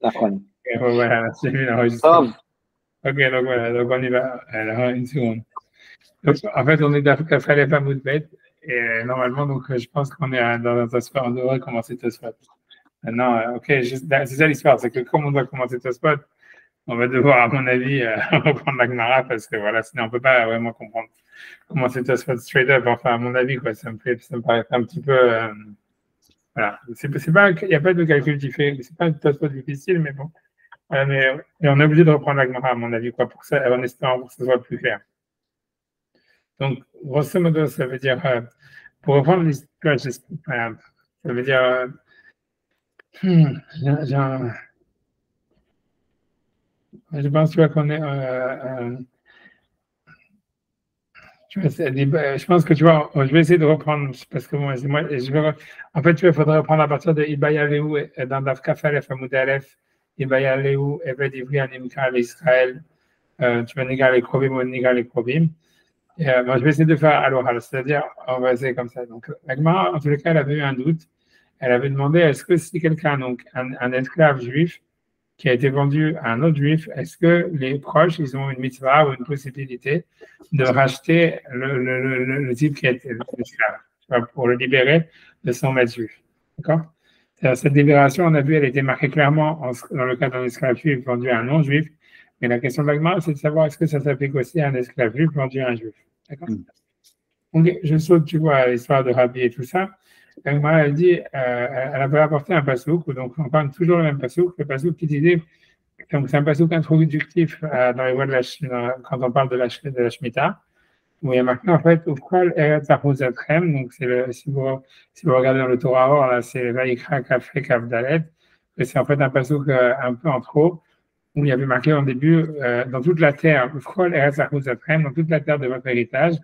d'accord. Et voilà, c'est l'enregistrement. Top. Ok, donc voilà, donc on y va. Alors, une seconde. Donc, en fait, on est d'Afrique les femmes bête. Et normalement, donc, je pense qu'on est dans un spot. On devrait commencer ce spot. Maintenant, ok, c'est ça l'histoire. C'est que comme on doit commencer ce spot, on va devoir, à mon avis, reprendre la Gemara parce que voilà, sinon on peut pas vraiment comprendre comment c'est ce spot straight up. Enfin, à mon avis, quoi, ça me paraît un petit peu, voilà. C'est pas, il n'y a pas de calcul qui fait, c'est pas un spot difficile, mais bon. Mais on est obligé de reprendre la Gemara, à mon avis, quoi, pour ça, en espérant que ce soit plus clair. Donc, grosso modo, ça veut dire, pour reprendre l'histoire, ça veut dire, je pense, tu vois, qu'on est, tu vois, je pense que tu vois, je vais essayer de reprendre, parce que moi, en fait, tu vois, il faudrait reprendre à partir de Ibaya Leou, dans Dafka Falef, Hamoud Aleph, Ibaya Leou, Eved Ivri, Animka, l'Israël, tu vas négar les Krovim ou négar les Krovim. Moi, je vais essayer de faire à l'oral, c'est-à-dire, on va essayer comme ça. Donc, la Gemara, en tous les cas, elle avait eu un doute. Elle avait demandé est-ce que si quelqu'un, donc un esclave juif, qui a été vendu à un autre juif, est-ce que les proches, ils ont une mitzvah ou une possibilité de racheter le type qui a été esclave pour le libérer de son maître juif. D'accord? Cette libération, on a vu, elle était marquée clairement dans le cas d'un esclave juif vendu à un non-juif. Mais la question de l'Agma, c'est de savoir est-ce que ça s'applique aussi à un esclave juif vendu à un juif. D'accord? Donc, je saute, tu vois, l'histoire de Rabbi et tout ça. L'Agma, elle dit, elle avait apporté un pasouk, donc on parle toujours le même pasouk, le pasouk qui disait, donc c'est un pasouk introductif dans les voies quand on parle de la Shemitah, où il y a marqué en fait, Ufkol Eretz Achuzatrem, donc si vous regardez dans le Torah Or, là, c'est Vaikra Kafé Kavdalet, c'est en fait un pasouk un peu en trop, où il y avait marqué en début, dans toute la terre, Ufkol Eretz Achuzatrem, dans toute la terre de votre héritage,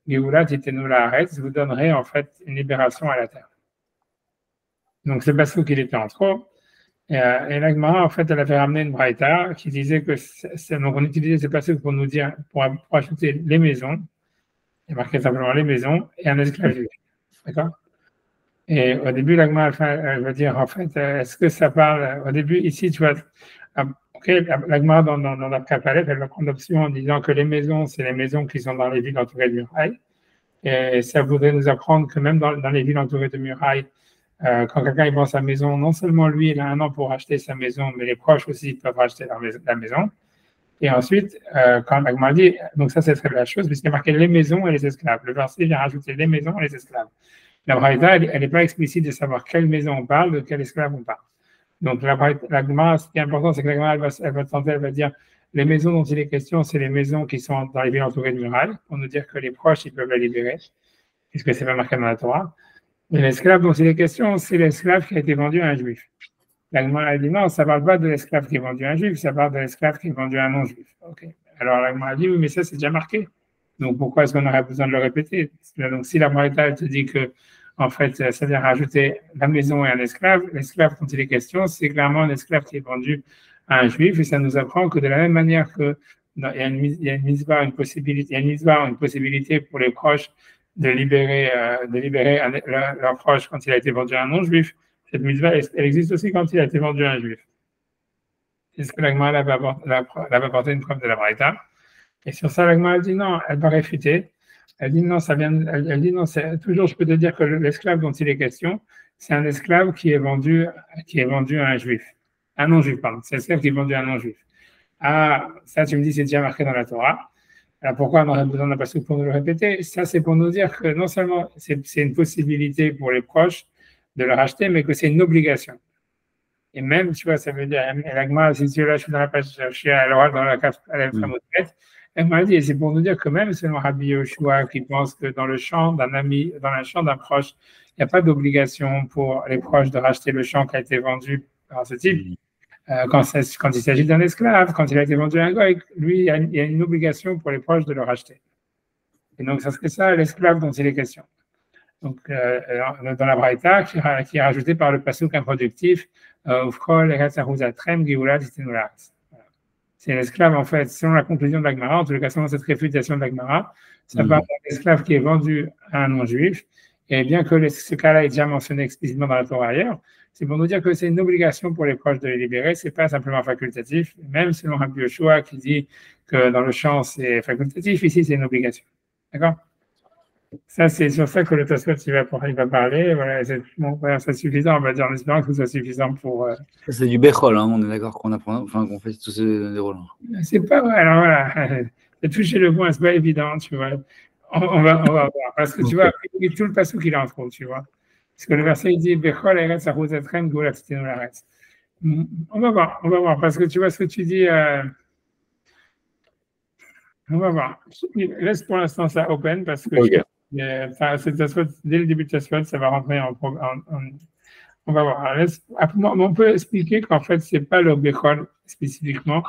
Geoulat Titenula Aretz, vous donnerez en fait une libération à la terre. Donc c'est parce qu'il était en trop. Et la Gemara, en fait, elle avait ramené une braïta qui disait que donc on utilisait ce passage pour nous dire, pour ajouter les maisons, il y a marqué simplement les maisons et un esclave juif. D'accord? Et au début, la Gemara, elle va dire, en fait, est-ce que ça parle, au début, ici, tu vois, okay, la Gemara dans la Kafalet, elle va prendre l'option en disant que les maisons, c'est les maisons qui sont dans les villes entourées de murailles. Et ça voudrait nous apprendre que même dans les villes entourées de murailles, quand quelqu'un vend sa maison, non seulement lui, il a un an pour acheter sa maison, mais les proches aussi peuvent acheter la maison. Et ensuite, quand Agma dit, donc ça c'est très la chose, puisqu'il y a marqué les maisons et les esclaves. Le verset vient rajouter les maisons et les esclaves. La Braïta, elle n'est pas explicite de savoir quelle maison on parle, de quel esclave on parle. Donc l'Agma, ce qui est important, c'est que l'Agma, elle va dire les maisons dont il est question, c'est les maisons qui sont dans les villes entourées de murailles, pour nous dire que les proches, ils peuvent la libérer, puisque c'est pas marqué dans la Torah. Et l'esclave dont il est question, c'est l'esclave qui a été vendu à un juif. L'Agma a dit non, ça ne parle pas de l'esclave qui est vendu à un juif, ça parle de l'esclave qui est vendu à un non-juif. Okay. Alors l'Agma a dit oui, mais ça c'est déjà marqué. Donc pourquoi est-ce qu'on aurait besoin de le répéter? Donc si la Braïta te dit que en fait ça vient rajouter la maison et un esclave, l'esclave dont il est question, c'est clairement un esclave qui est vendu à un juif, et ça nous apprend que de la même manière que il y a une mitzvah, une possibilité pour les proches de libérer leur proche quand il a été vendu à un non-juif. Cette mitzvah, elle existe aussi quand il a été vendu à un juif. C'est ce que l'Agma avait apporté une preuve de la Braïta. Et sur ça, l'Agma a dit non, elle va réfuter. Elle dit non, elle dit non, toujours, je peux te dire que l'esclave dont il est question, c'est un esclave qui est vendu à un juif. Un non-juif, pardon. C'est l'esclave qui est vendu à un non-juif. Ah, ça, tu me dis, c'est déjà marqué dans la Torah. Alors pourquoi on aurait besoin d'un passage pour nous le répéter? Ça, c'est pour nous dire que non seulement c'est une possibilité pour les proches de le racheter, mais que c'est une obligation. Et même, tu vois, ça veut dire, l'Agma, si tu es là, je suis dans la page, je suis à l'oral dans la cave à la Famotret, elle m'a dit, et c'est pour nous dire que même selon Rabbi Yoshua, qui pense que dans le champ d'un ami, dans le champ d'un proche, il n'y a pas d'obligation pour les proches de racheter le champ qui a été vendu par ce type. Quand il s'agit d'un esclave, quand il a été vendu à un goy, lui, il y a une obligation pour les proches de le racheter. Et donc, ça serait ça l'esclave dont il est question. Donc, dans la Braïta, qui est rajouté par le passouk introductif, c'est l'esclave, en fait, selon la conclusion de l'Agmara, en tout cas, selon cette réfutation de l'Agmara, ça parle d'un esclave qui est vendu à un non-juif. Et bien que ce cas-là est déjà mentionné explicitement dans la Torah ailleurs, c'est pour nous dire que c'est une obligation pour les proches de les libérer, c'est pas simplement facultatif, même selon Rabbi Yoshua qui dit que dans le champ c'est facultatif, ici c'est une obligation. D'accord? Ça, c'est sur ça que le Tosfot il va parler. Voilà, c'est suffisant, on va dire, en espérant que ce soit suffisant pour. C'est du béchol, hein, on est d'accord qu'on apprend, enfin qu'on fait tous ces rôles. C'est pas vrai. Alors voilà, c'est toucher le point, c'est pas évident, tu vois. On va voir. Parce que tu vois, tout le passou qu'il en trouve, tu vois. Parce que le verset il dit béchol eretz achuzetrem geulat titenu laaretz. On va voir, parce que tu vois ce que tu dis. On va voir. Laisse pour l'instant ça open parce que okay. Dès le début de Tosfot, ça va rentrer on va voir. On peut expliquer qu'en fait, c'est pas le béchol spécifiquement.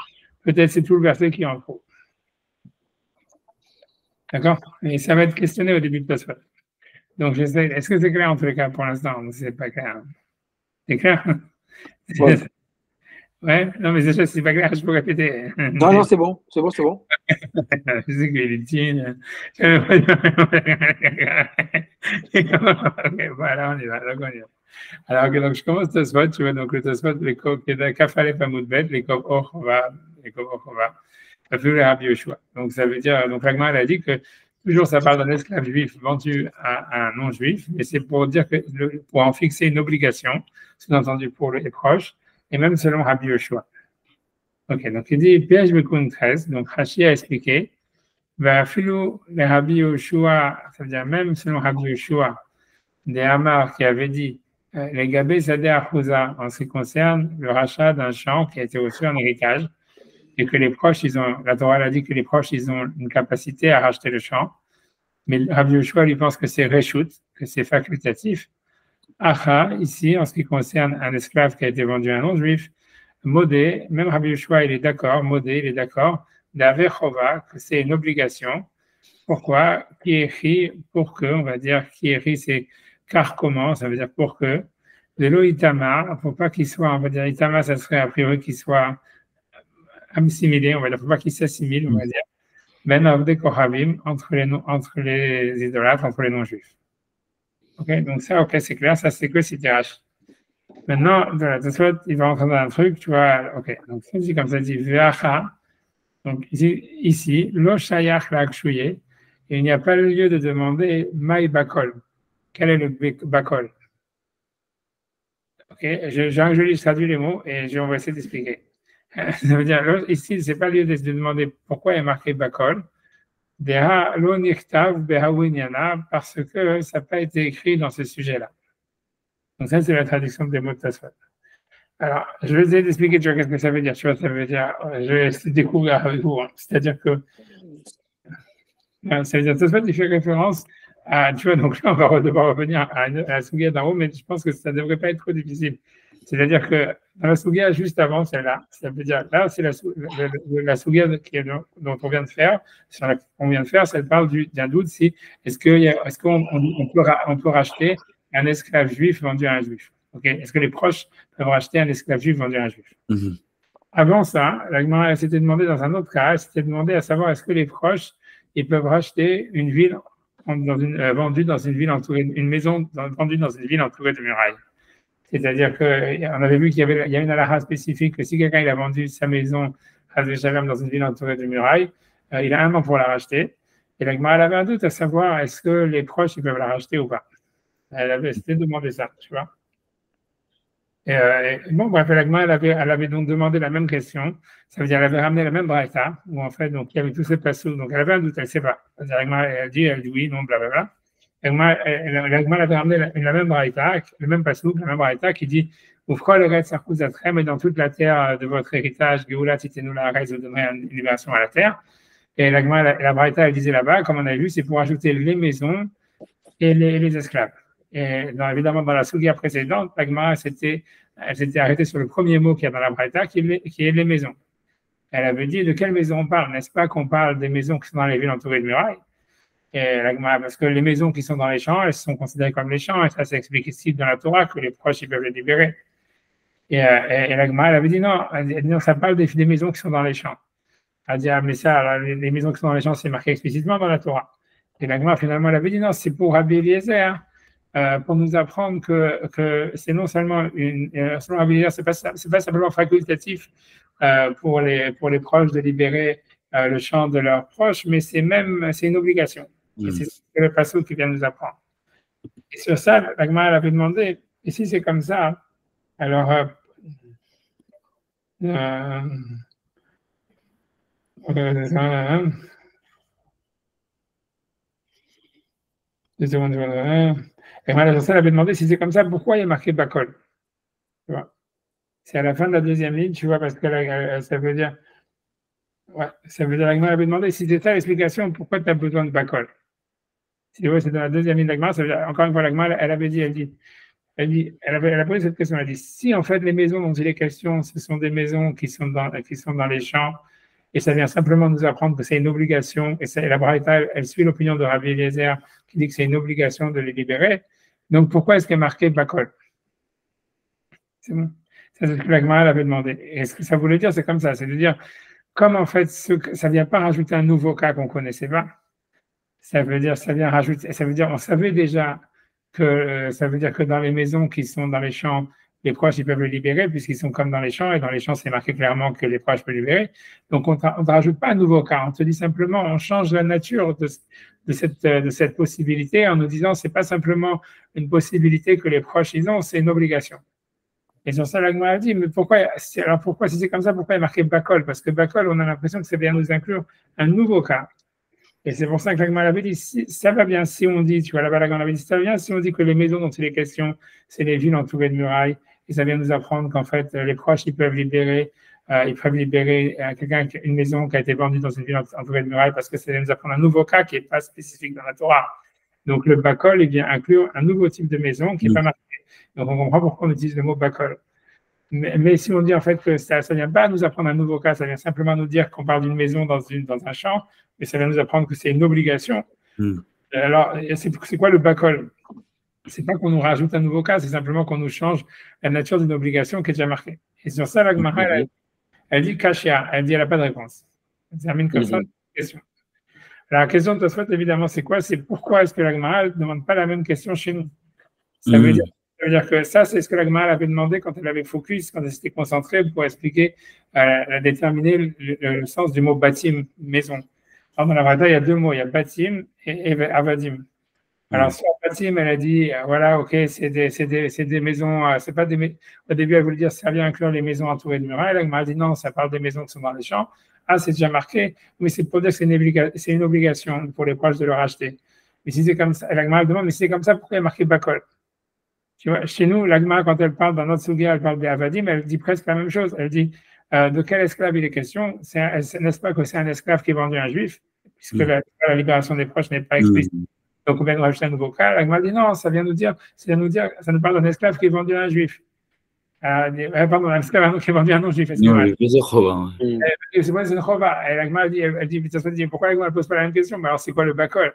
Peut-être c'est tout le verset qui en faut. D'accord? Et ça va être questionné au début de Tosfot. Donc, j'essaie. Est-ce que c'est clair en tous les cas pour l'instant? C'est pas clair. C'est clair? Ouais. Ouais, non, mais déjà, c'est pas clair, je peux répéter. Non, c'est bon. Je sais qu'il est petit. Voilà, on y va. Alors, donc, je commence Tosfot, tu vois, donc le Tosfot, les coques, Kafale Pamoudbet, les coques Ochova, plus les Rabbi Yoshua. Donc, ça veut dire, donc, l'Agma, elle a dit que toujours ça parle d'un esclave juif vendu à un non-juif, mais c'est pour dire que, pour en fixer une obligation, sous-entendu pour les proches, et même selon Rabbi Yoshua. Ok, donc il dit, Piège Bekun 13, donc Rashi a expliqué, Filou, les Rabbi Yoshua, ça veut dire même selon Rabbi Yoshua, des Hamar qui avait dit, les Gabé Zadeh Achouza, en ce qui concerne le rachat d'un champ qui a été reçu en héritage, et que les proches, la Torah a dit que les proches, ils ont une capacité à racheter le champ, mais Rabbi Yoshua, lui pense que c'est Reshut, que c'est facultatif. Acha, ici, en ce qui concerne un esclave qui a été vendu à un non-juif, Modé, même Rabbi Yoshua, il est d'accord, d'Avechova, que c'est une obligation. Pourquoi? Qui écrit pour que, on va dire, qui écrit, c'est car comment, ça veut dire pour que. De l'eau Itama, pour pas qu'il soit, on va dire, Itama, ça serait a priori qu'il soit assimilé, on va dire, pour pas qu'il s'assimile, on va dire. Ben Avde Kohavim, entre les idolâtres, entre les non-juifs. Ok, donc ça, ok, c'est clair, ça c'est que CTH. Maintenant, il va rentrer dans un truc, tu vois, ok, donc ça dit comme ça, il dit Veacha, donc ici, Lo Shayach La'akshouye, il n'y a pas le lieu de demander Maï Bakol. Quel est le Bakol? Ok, je traduis les mots et on va essayer d'expliquer. Ça veut dire, ici, c'est pas le lieu de demander pourquoi il est marqué Bakol. Deha Lo Nichtav Behawinyana, parce que ça n'a pas été écrit dans ce sujet-là. Donc ça, c'est la traduction des mots de Tosfot. Alors, je vais essayer d'expliquer, tu vois, qu'est-ce que ça veut dire. Tu vois, ça veut dire, je vais essayer de découvrir avec vous. Hein. C'est-à-dire que, ça veut dire, Tosfot, il fait référence à, tu vois, donc là, on va devoir revenir à la Sougia d'en haut, mais je pense que ça ne devrait pas être trop difficile. C'est-à-dire que dans la Sougia juste avant celle-là, ça veut dire, là, c'est la Sougia dont on vient de faire, sur la qu'on vient de faire, ça parle d'un doute si, est-ce qu'on peut racheter un esclave juif vendu à un juif. Okay? Est-ce que les proches peuvent racheter un esclave juif vendu à un juif? Avant ça, la Gemara s'était demandé dans un autre cas, elle s'était demandé à savoir est-ce que les proches ils peuvent racheter une ville vendue dans une ville entourée, une maison vendue dans une ville entourée de murailles. C'est-à-dire qu'on avait vu qu'il y a une halakha spécifique que si quelqu'un il a vendu sa maison dans une ville entourée de murailles, il a 1 an pour la racheter. Et la Gemara avait un doute à savoir est-ce que les proches ils peuvent la racheter ou pas. Elle avait demandé ça, tu vois. Bon, bref, elle avait donc demandé la même question. Ça veut dire qu'elle avait ramené la même braïta, où en fait, donc, il y avait tous ces passous. Donc, elle avait un doute, elle ne sait pas. Elle dit oui, non, blablabla. L'Agma avait ramené la même braïta, le même passou, la même braïta qui dit Oufra le Red Sarkouzatrem, et dans toute la terre de votre héritage, Géoula Titenoula Rez, vous donnerez une libération à la terre. Et la braïta, elle disait là-bas, comme on a vu, c'est pour ajouter les maisons et les esclaves. Et évidemment, dans la Sougia précédente, l'Agma s'était arrêtée sur le premier mot qu'il y a dans la Braïta, qui est les maisons. Elle avait dit de quelle maison on parle, n'est-ce pas qu'on parle des maisons qui sont dans les villes entourées de murailles? Et l'Agma, parce que les maisons qui sont dans les champs, elles sont considérées comme les champs, et ça c'est expliqué dans la Torah que les proches ils peuvent les libérer. Et l'Agma, elle avait dit non, ça parle des maisons qui sont dans les champs. Elle a dit, mais ça, les maisons qui sont dans les champs, c'est marqué explicitement dans la Torah. Et l'Agma, finalement, elle avait dit non, c'est pour Rabbi Eliezer. pour nous apprendre que c'est non seulement selon Rabbi Eliezer, c'est pas simplement facultatif pour les proches de libérer le champ de leurs proches, mais c'est une obligation. Et c'est ce que le passage qui vient nous apprendre. Et sur ça, la Gemara avait demandé, et si c'est comme ça, alors et Madame Chassel avait demandé si c'est comme ça, pourquoi il y a marqué Bakol. C'est à la fin de la deuxième ligne, tu vois, parce que ça veut dire, l'Agma avait demandé si c'était ça l'explication, pourquoi tu as besoin de Bakol. Si tu vois, c'est dans la deuxième ligne de l'Agma, encore une fois, l'Agma, elle a posé cette question, elle a dit, si en fait les maisons dont il est question, ce sont des maisons qui sont dans les champs, et ça vient simplement nous apprendre que c'est une obligation, et la Braïta, elle suit l'opinion de Rabbi Eliezer, qui dit que c'est une obligation de les libérer. Donc pourquoi est-ce qu'il y a marqué Bakol? C'est bon. Ça, c'est ce que l'Agma avait demandé. Et ce que ça voulait dire, c'est comme ça, c'est de dire, comme en fait, ça ne vient pas rajouter un nouveau cas qu'on ne connaissait pas, ça veut dire, on savait déjà que ça veut dire que dans les maisons qui sont dans les champs, les proches, ils peuvent le libérer puisqu'ils sont comme dans les champs, et dans les champs, c'est marqué clairement que les proches peuvent libérer. Donc, on ne rajoute pas un nouveau cas. On te dit simplement, on change la nature de cette possibilité en nous disant, c'est pas simplement une possibilité que les proches, ils ont, c'est une obligation. Et sur ça, l'Agma a dit, mais pourquoi, si c'est comme ça, pourquoi il y a marqué Bakol? Parce que Bakol, on a l'impression que ça vient nous inclure un nouveau cas. Et c'est pour ça que l'Agma avait dit, ça va bien si on dit, tu vois, là-bas, l'Agma avait dit, ça va bien si on dit que les maisons dont il est question, c'est les villes entourées de murailles, et ça vient nous apprendre qu'en fait, les proches, ils peuvent libérer une maison qui a été vendue dans une ville entourée de murailles, parce que ça vient nous apprendre un nouveau cas qui n'est pas spécifique dans la Torah. Donc, le Bakol, il vient inclure un nouveau type de maison qui n'est pas marqué. Donc, on comprend pourquoi on utilise le mot Bakol. Mais si on dit en fait que ça ne vient pas nous apprendre un nouveau cas, ça vient simplement nous dire qu'on parle d'une maison dans un champ, mais ça vient nous apprendre que c'est une obligation. Alors, c'est quoi le Bakol? C'est pas qu'on nous rajoute un nouveau cas, c'est simplement qu'on nous change la nature d'une obligation qui est déjà marquée. Et sur ça, la Gemara, elle dit Kashia, elle dit elle n'a pas de réponse. Elle termine comme ça, question. Alors, la question de Tosfot, évidemment, c'est quoi? C'est pourquoi est-ce que la Gemara ne demande pas la même question chez nous? Ça veut dire que ça, c'est ce que la Gemara avait demandé quand elle avait focus, quand elle s'était concentrée pour expliquer, déterminer le sens du mot batim, maison. Alors, dans la Braïta, il y a deux mots, il y a batim et avadim. Alors, sur batim, elle a dit, voilà, ok, c'est des maisons, c'est pas des au début, elle voulait dire, ça vient inclure les maisons entourées de murailles. La Gemara a dit, non, ça parle des maisons qui sont dans les champs. Ah, c'est déjà marqué, mais c'est pour dire que c'est une obligation pour les proches de le racheter. Mais si c'est comme ça, la Gemara demande, mais si c'est comme ça, pourquoi il y a marqué Bakol? Tu vois, chez nous, l'Agma, quand elle parle dans notre Sugia, elle parle des Avadim, elle dit presque la même chose. Elle dit de quel esclave il est question? N'est-ce pas que c'est un esclave qui est vendu à un juif, puisque la libération des proches n'est pas explicite. Donc, on vient de rajouter un nouveau cas. L'Agma dit non, ça nous parle d'un esclave qui est vendu à un juif. Pardon, un esclave qui est vendu à un non-juif. C'est une chova. Et l'Agma dit, pourquoi l'Agma ne pose pas la même question? Mais alors, c'est quoi le Bakol?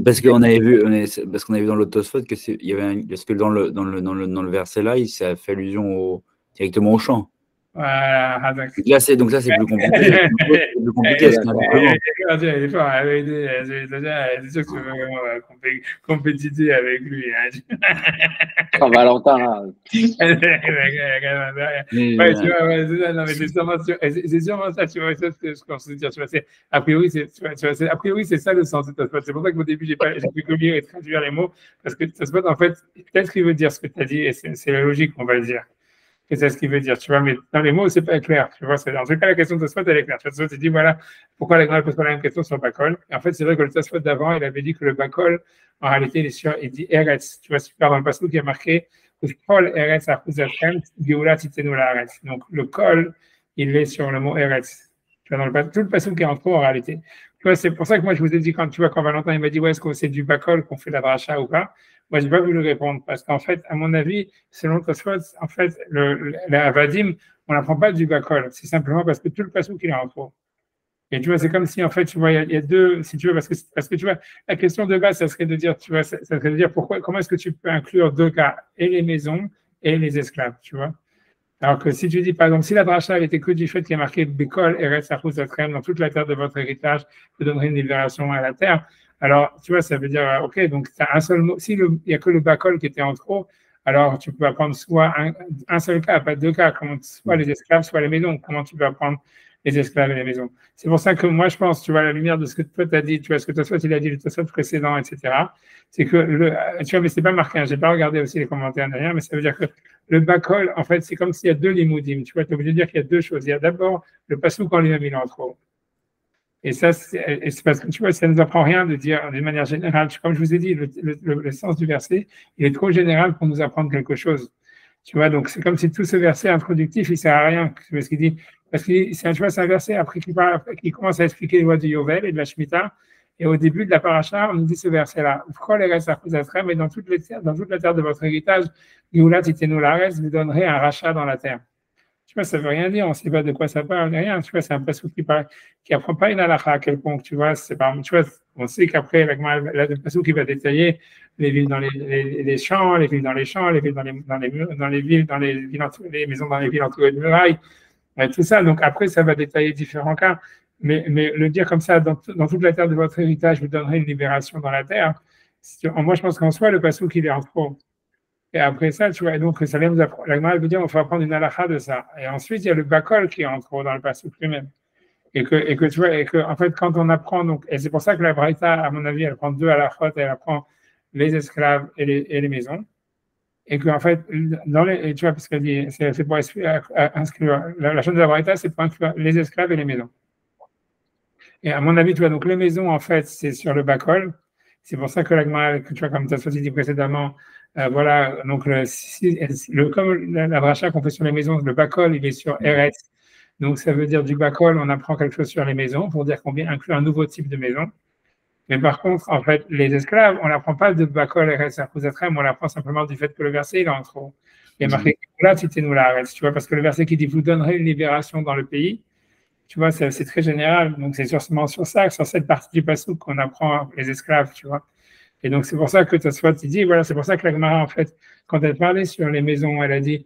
Parce qu'on avait vu dans l'autre Tosfot que parce que dans le verset là, ça fait allusion directement au chant. Voilà. Donc là, c'est plus compliqué. C'est plus compliqué. C'est sûr que tu veux vraiment compétition avec lui. Saint-Valentin. C'est sûrement ça, tu vois, c'est ce qu'on se dit. A priori, c'est ça le sens de Tosfot. C'est pour ça qu'au début, j'ai pu que lire et traduire les mots, parce que Tosfot, en fait, peut-être qu'il veut dire ce que tu as dit, et c'est la logique qu'on va le dire. Que c'est ce qu'il veut dire, tu vois, mais dans les mots, c'est pas clair, tu vois. En tout cas, la question de Tosfot, elle est claire. Tosfot, il dit, voilà, pourquoi la Gemara ne pose pas la même question sur le Bakol? Et en fait, c'est vrai que le Tosfot d'avant, il avait dit que le Bakol, en réalité, il dit Eretz. Tu vois, super dans le passage qui a marqué, Kol Eretz Achuzatchem, Geoula Titenu la Eretz. Donc, le Kol, il est sur le mot Eretz. Tu vois, tout le passage qui est en cours, en réalité. Tu vois, c'est pour ça que moi, je vous ai dit, quand Valentin, il m'a dit, ouais, est-ce que c'est du Bakol qu'on fait la dracha ou pas? Moi, je n'ai pas voulu répondre parce qu'en fait, à mon avis, selon Tosfot, en fait, la Avadim, on n'apprend pas du Bakol. C'est simplement parce que tout le passage qu'il est en cours. Et tu vois, c'est comme si, en fait, tu vois, il y a deux, si tu veux, parce que tu vois, la question de base, ça serait de dire, tu vois, ça serait de dire comment est-ce que tu peux inclure deux cas, et les maisons et les esclaves, tu vois. Alors que si tu dis, par exemple, si la dracha avait été que du fait qu'il y a marqué Bekol, Eretz, Achuz, Atrem, dans toute la terre de votre héritage, je donnerai une libération à la terre, Alors, tu vois, ça veut dire, OK, donc tu as un seul mot. S'il n'y a que le bakol qui était en trop, alors tu peux apprendre soit un seul cas, pas deux cas, soit les esclaves, soit les maisons. Comment tu peux apprendre les esclaves et les maisons? C'est pour ça que moi, je pense, tu vois, à la lumière de ce que toi tu as dit, tu vois, ce que Tosfot il a dit, le Tosfot précédent, etc., c'est que, tu vois, mais c'est pas marqué, hein, j'ai pas regardé aussi les commentaires ni rien, mais ça veut dire que le bakol, en fait, c'est comme s'il y a deux limoudim. Tu vois, tu es obligé de dire qu'il y a deux choses. Il y a d'abord le pasouk en lui-même, il est en trop. Et ça, c'est parce que tu vois, ça ne nous apprend rien de dire d'une manière générale. Comme je vous ai dit, le sens du verset, il est trop général pour nous apprendre quelque chose. Tu vois, donc c'est comme si tout ce verset introductif, il ne sert à rien. Parce qu'il dit, tu vois, c'est un verset après qui commence à expliquer les lois de Yovel et de la Shemitah. Et au début de la paracha, on nous dit ce verset-là. Mais dans toute la terre de votre héritage, Geulat itenu laretz, vous donnerez un rachat dans la terre. Tu vois, ça ne veut rien dire, on ne sait pas de quoi ça parle, rien. Tu vois, c'est un passage qui apprend pas une halakha quelconque, tu vois. Tu vois, on sait qu'après, le passage qui va détailler les villes dans les champs, les villes dans les champs, les villes dans les villes, les maisons dans les villes entourées de murailles, tout ça. Donc après, ça va détailler différents cas. Mais le dire comme ça, dans toute la terre de votre héritage, vous donnerez une libération dans la terre. Moi, je pense qu'en soi, le passage, il est en trop. Et après ça, tu vois, donc ça vient nous apprendre. La Gemara veut dire, il faut apprendre une halakha de ça. Et ensuite, il y a le bakol qui entre dans le passage lui-même. Et que tu vois, et que en fait, quand on apprend, donc, et c'est pour ça que la Braïta, à mon avis, elle prend deux halakhot, elle apprend les esclaves et les maisons. Et que en fait, et tu vois, parce qu'elle dit, c'est pour inscrire, la chose de la Braïta, c'est pour inclure les esclaves et les maisons. Et à mon avis, tu vois, donc les maisons, en fait, c'est sur le bakol. C'est pour ça que la Gemara, tu vois, comme tu as dit précédemment, voilà, donc comme la bracha qu'on fait sur les maisons, le bakol, il est sur Eretz. Donc ça veut dire du bakol, on apprend quelque chose sur les maisons pour dire qu'on vient inclure un nouveau type de maison. Mais par contre, en fait, les esclaves, on n'apprend pas de bakol Eretz Achuzatrem, on l'apprend simplement du fait que le verset, il est en trop. Il y a marqué là, tu vois, parce que le verset qui dit vous donnerez une libération dans le pays, tu vois, c'est très général. Donc c'est sûrement sur ça, sur cette partie du passouk qu'on apprend les esclaves, tu vois. Et donc, c'est pour ça que Tosfot dit, voilà, c'est pour ça que la Gemara, en fait, quand elle parlait sur les maisons, elle a dit,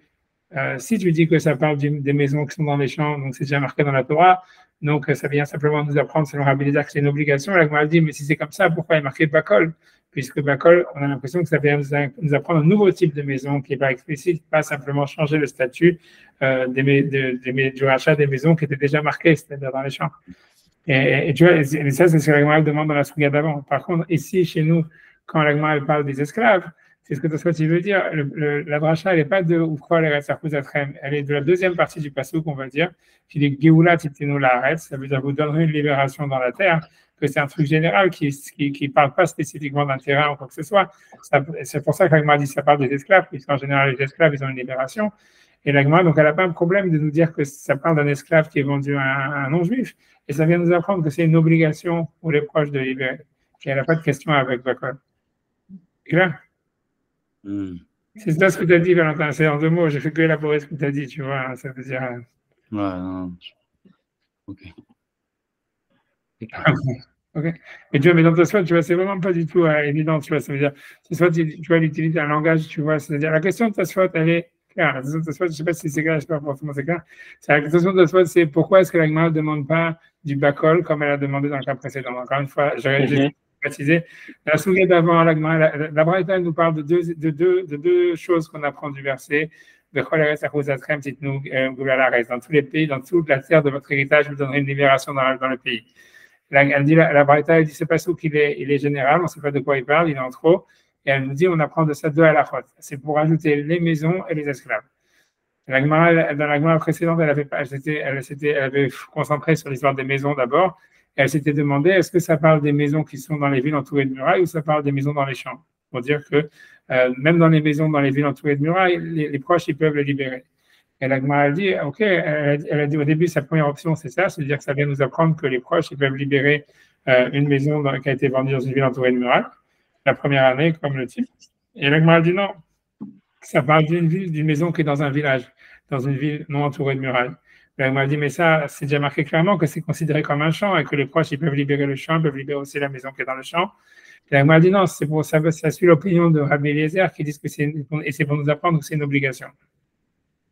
si tu dis que ça parle des maisons qui sont dans les champs, donc c'est déjà marqué dans la Torah, donc ça vient simplement nous apprendre, selon Rabbi Eliezer, que c'est une obligation. La Gemara dit, mais si c'est comme ça, pourquoi il est marqué Bakol? Puisque Bakol, on a l'impression que ça vient nous apprendre un nouveau type de maison qui n'est pas explicite, pas simplement changer le statut du rachat des maisons qui étaient déjà marquées, c'est-à-dire dans les champs. Et tu vois, et ça, c'est ce que la Gemara demande dans la Souga d'avant. Par contre, ici, chez nous, quand la Gemara parle des esclaves, c'est ce que tu veux dire. La bracha, elle n'est pas de Ufra l'Eretz Achuzatrem, elle est de la deuxième partie du passouk, on va dire, qui dit Geulat itenu laaretz, ça veut dire vous donnerez une libération dans la terre, que c'est un truc général qui ne parle pas spécifiquement d'un terrain ou quoi que ce soit. C'est pour ça que la Gemara dit que ça parle des esclaves, puisqu'en général, les esclaves, ils ont une libération. Et la Gemara, donc, elle n'a pas un problème de nous dire que ça parle d'un esclave qui est vendu à un non-juif. Et ça vient nous apprendre que c'est une obligation pour les proches de libérer. Et elle n'a pas de question avec Bakol. C'est clair? C'est ça ce que tu as dit, Valentin. C'est en deux mots. J'ai fait que élaborer ce que tu as dit, tu vois. Ça veut dire. Ouais, non. Ok. Okay. Et tu vois, mais dans Tosfot, tu vois, c'est vraiment pas du tout évident, tu vois. Ça veut dire, Tosfot, tu vois, il utilise un langage, tu vois. C'est-à-dire, la question de Tosfot, elle est claire. La question de Tosfot, je ne sais pas si c'est clair, je ne sais pas forcément c'est clair. La question de Tosfot, c'est pourquoi est-ce que la Gemara ne demande pas du bakol comme elle a demandé dans le cas précédent. Encore une fois, j'ai précisé. La souga d'avant, la Braïta nous parle de deux choses qu'on apprend du verset. Dans tous les pays, dans toute la terre de votre héritage, vous donnerez une libération dans le pays. Elle dit, la Braïta, elle dit, c'est pas ça qu'il est général, on ne sait pas de quoi il parle, il est en trop. Et elle nous dit, on apprend de ça deux halakhot. C'est pour ajouter les maisons et les esclaves. Dans la Gemara précédente, elle avait concentré sur l'histoire des maisons d'abord. Et elle s'était demandé, est-ce que ça parle des maisons qui sont dans les villes entourées de murailles ou ça parle des maisons dans les champs? Pour dire que même dans les maisons, dans les villes entourées de murailles, les proches, ils peuvent les libérer. Et la Gemara a dit, OK, elle a dit au début, sa première option, c'est ça, c'est-à-dire que ça vient nous apprendre que les proches, ils peuvent libérer une maison qui a été vendue dans une ville entourée de murailles, la première année, comme le type. Et la Gemara a dit non, ça parle d'une maison qui est dans un village, dans une ville non entourée de murailles. La Gemara a dit, mais ça, c'est déjà marqué clairement que c'est considéré comme un champ et que les proches, ils peuvent libérer le champ, ils peuvent libérer aussi la maison qui est dans le champ. Et la Gemara a dit non, c'est pour ça suit l'opinion de Rabbi Eliezer qui dit que c'est pour nous apprendre que c'est une obligation.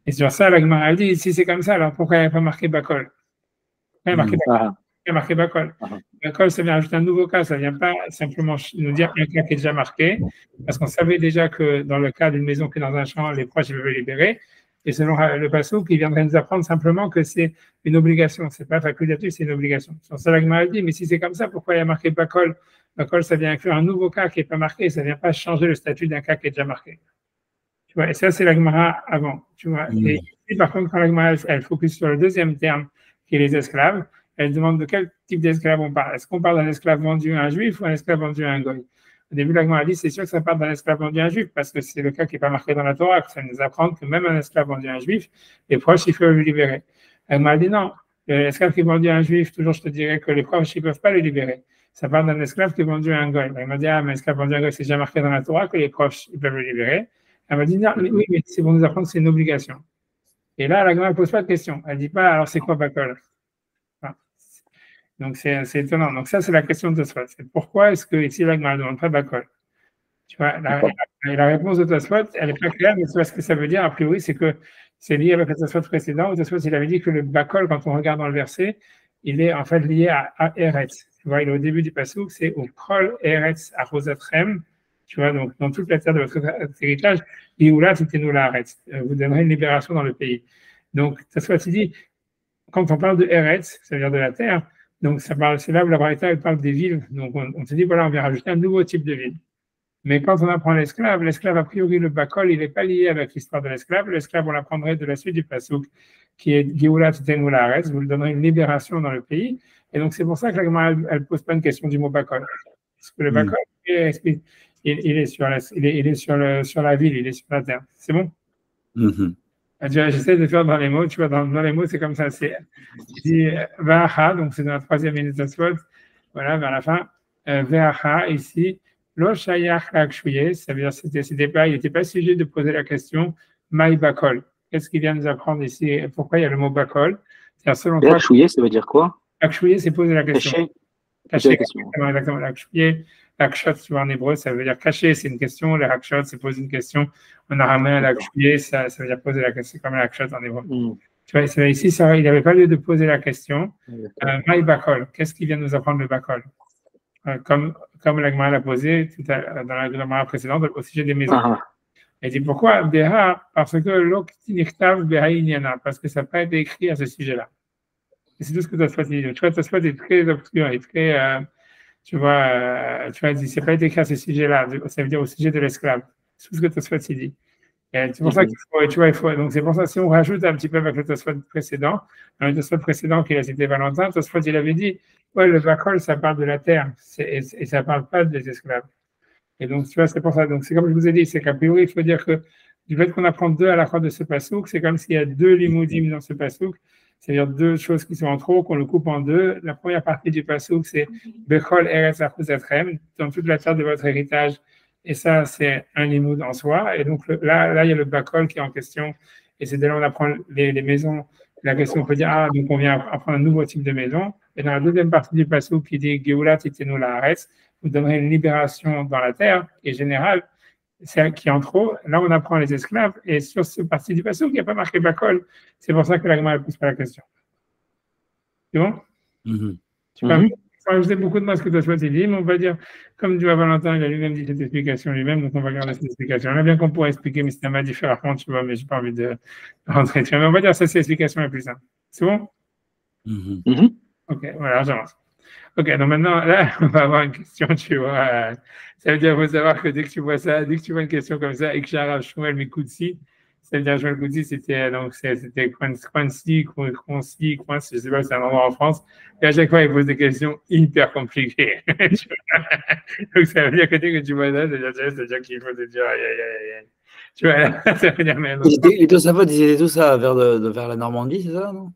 Et sur ça, la Gemara a dit, si c'est comme ça, alors pourquoi il n'y a pas marqué Bakol? Pourquoi il y a marqué Bakol? Bakol, ça vient ajouter un nouveau cas, ça ne vient pas simplement nous dire un cas qui est déjà marqué, parce qu'on savait déjà que dans le cas d'une maison qui est dans un champ, les proches peuvent le libérer. Et selon le passouk, il viendrait nous apprendre simplement que c'est une obligation, c'est pas facultatif, c'est une obligation. Sur ça, la Gemara dit, mais si c'est comme ça, pourquoi il y a marqué Bakol? Bakol, ça vient inclure un nouveau cas qui n'est pas marqué, ça ne vient pas changer le statut d'un cas qui est déjà marqué. Tu vois, et ça, c'est la Gemara avant. Tu vois. Et ici, par contre, quand la Gemara, elle focus sur le deuxième terme, qui est les esclaves, elle demande de quel type d'esclave on parle. Est-ce qu'on parle d'un esclave vendu à un juif ou un esclave vendu à un goy? Au début, la Gemara dit, c'est sûr que ça parle d'un esclave vendu à un juif, parce que c'est le cas qui n'est pas marqué dans la Torah, que ça nous apprend que même un esclave vendu à un juif, les proches, il faut le libérer. Elle m'a dit non, l'esclave qui est vendu à un juif, toujours je te dirais que les proches, ils ne peuvent pas le libérer. Ça parle d'un esclave qui est vendu à un goy. Elle m'a dit, ah, mais l'esclave vendu à un goy, c'est déjà marqué dans la Torah que les proches, ils peuvent le libérer. Elle m'a dit, non, mais oui, mais c'est pour nous apprendre que c'est une obligation. Et là, la Gemara ne pose pas de question. Elle ne dit pas, alors c'est quoi Bakol? Donc, c'est étonnant. Donc, ça, c'est la question de Tosfot. C'est pourquoi est-ce que ici, la Gemara ne demande pas Bakol? Tu vois, la réponse de Tosfot, elle n'est pas claire, mais tu vois ce que ça veut dire, a priori, c'est que c'est lié avec le Tosfot précédent, où Tosfot, il avait dit que le Bakol, quand on regarde dans le verset, il est en fait lié à Eretz. Tu vois, il est au début du passouk, c'est au Kol Eretz Achosatrem. Tu vois, donc dans toute la terre de votre héritage, Ioula Titenu Laaretz. Vous donnerez une libération dans le pays. Donc, Tosfot, il dit, quand on parle de Eretz, c'est-à-dire de la terre, donc c'est là où la Braïta elle parle des villes. Donc on se dit, voilà, on vient rajouter un nouveau type de ville. Mais quand on apprend l'esclave, a priori, le Bakol, il n'est pas lié avec l'histoire de l'esclave. L'esclave, on l'apprendrait de la suite du Passouk, qui est Géoula Titenu Laaretz, vous lui donnerez une libération dans le pays. Et donc c'est pour ça que la Gemara, elle ne pose pas une question du mot Bakol. Parce que le Bakol, il est sur la ville, il est sur la terre. C'est bon? J'essaie de faire dans les mots, tu vois, dans les mots, c'est comme ça. C'est Vaha, donc c'est dans la troisième minute de Tosfot, voilà, vers la fin. Vaha, ici, Lo Shayach Lakshouye, ça veut dire il n'était pas sujet de poser la question Maï Bakol. Qu'est-ce qu'il vient nous apprendre ici? Pourquoi il y a le mot Bakol? C'est-à-dire, selon toi. Lakshouye, ça veut dire quoi? Lakshouye, c'est poser la question. Cacher. Exactement. Lakshouye. Lakshot, tu vois, en hébreu, ça veut dire cacher, c'est une question. Le Lakshot, c'est poser une question. En araméen, Lakshouye, ça veut dire poser la question, comme Lakshot en hébreu. Tu vois, ici, il n'avait pas lieu de poser la question. Maï Bakol, qu'est-ce qui vient nous apprendre le Bakol? Comme la Gemara l'a posé dans la Gemara précédente au sujet des maisons. Elle dit pourquoi Beha? Parce que l'Oktinirtav Beha Inyana, parce que ça n'a pas été écrit à ce sujet-là. Et c'est tout ce que Tosfot dit. Tu vois, Tosfot est très obscur, il est très. Tu vois, c'est pas été écrit à ce sujet-là, ça veut dire au sujet de l'esclave. C'est tout ce que Tosfot dit. Et c'est pour ça qu'il faut, tu vois, donc c'est pour ça, si on rajoute un petit peu avec le Tosfot précédent, dans le Tosfot précédent qu'il a cité Valentin, Tosfot, il avait dit, ouais, le Bakol, ça parle de la terre, et ça parle pas des esclaves. Et donc, tu vois, c'est pour ça. Donc, c'est comme je vous ai dit, c'est qu'a priori, il faut dire que du fait qu'on apprend deux à la fois de ce passouk, c'est comme s'il y a deux limoudim dans ce passouk, c'est-à-dire deux choses qui sont en trop, qu'on le coupe en deux. La première partie du passouk, c'est Bechol Eretz Achosatrem, dans toute la terre de votre héritage. Et ça, c'est un limoud en soi. Et donc, là, il y a le Bakol qui est en question. Et c'est de là où on apprend les maisons. La question, on peut dire, ah, donc on vient apprendre un nouveau type de maison. Et dans la deuxième partie du passouk qui dit Geoula Titenu Laaretz, vous donnerez une libération dans la terre, qui est générale, c'est qui est en trop. Là, on apprend les esclaves. Et sur cette partie du passouk, il n'y a pas marqué Bakol. C'est pour ça que la Gemara ne pose pas la question. C'est bon? Tu peux rajouter beaucoup de mots à ce que tu as choisi, mais on va dire, comme tu vois, Valentin, il a lui-même dit cette explication lui-même, donc on va garder cette explication. On a bien qu'on pourrait expliquer, mais c'est un peu différemment, tu vois, mais je n'ai pas envie de rentrer. Mais on va dire que ça, c'est l'explication la plus simple. C'est bon? Ok, voilà, j'avance. Ok, donc maintenant, là, on va avoir une question, tu vois. Ça veut dire, il faut savoir que dès que tu vois ça, dès que tu vois une question comme ça, Ikshara Shmuel Mikoutsi, ça veut dire Shmuel Mikoutsi, c'était Quincy, je sais pas, c'est un endroit en France. Et à chaque fois, il pose des questions hyper compliquées. Donc, ça veut dire que dès que tu vois ça, c'est-à-dire qu'il faut te dire, aïe. Tu vois, ça veut dire, mais. Les Tosafot disaient tout ça vers la Normandie, c'est ça, non?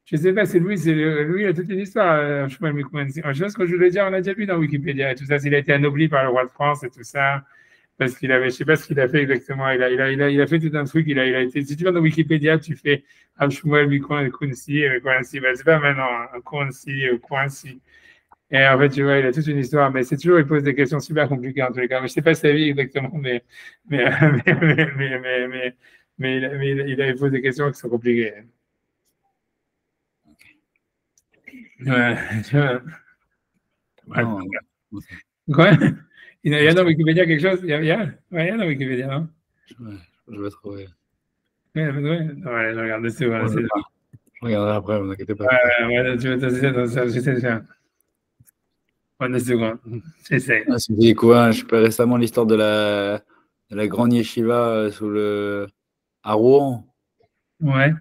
Je ne sais pas, lui, il a toute une histoire. Je pense que je voulais dire, on a déjà vu dans Wikipédia et tout ça, il a été anobli par le roi de France et tout ça, parce qu'il avait, je ne sais pas ce qu'il a fait exactement, il a fait tout un truc, il a été, si tu vas dans Wikipédia, tu fais Shmuel Mikunsi, c'est pas maintenant, Kouansi. Et en fait, tu vois, il a toute une histoire, mais c'est toujours, il pose des questions super compliquées en tous les cas. Mais je ne sais pas sa vie exactement, mais il pose des questions qui sont compliquées. Ouais, Non, Quoi? Il y a dans Wikipédia quelque chose? Il y a dans Wikipédia, non? ouais, je vais trouver. Ouais, je regarde dessus. Voilà, Je regarderai après, ne vous inquiétez pas. ouais, tu veux j'essaie de faire. 2 secondes. J'essaie. Ah, j'ai découvert, je sais pas, récemment l'histoire de la grande yeshiva à Rouen. Ouais,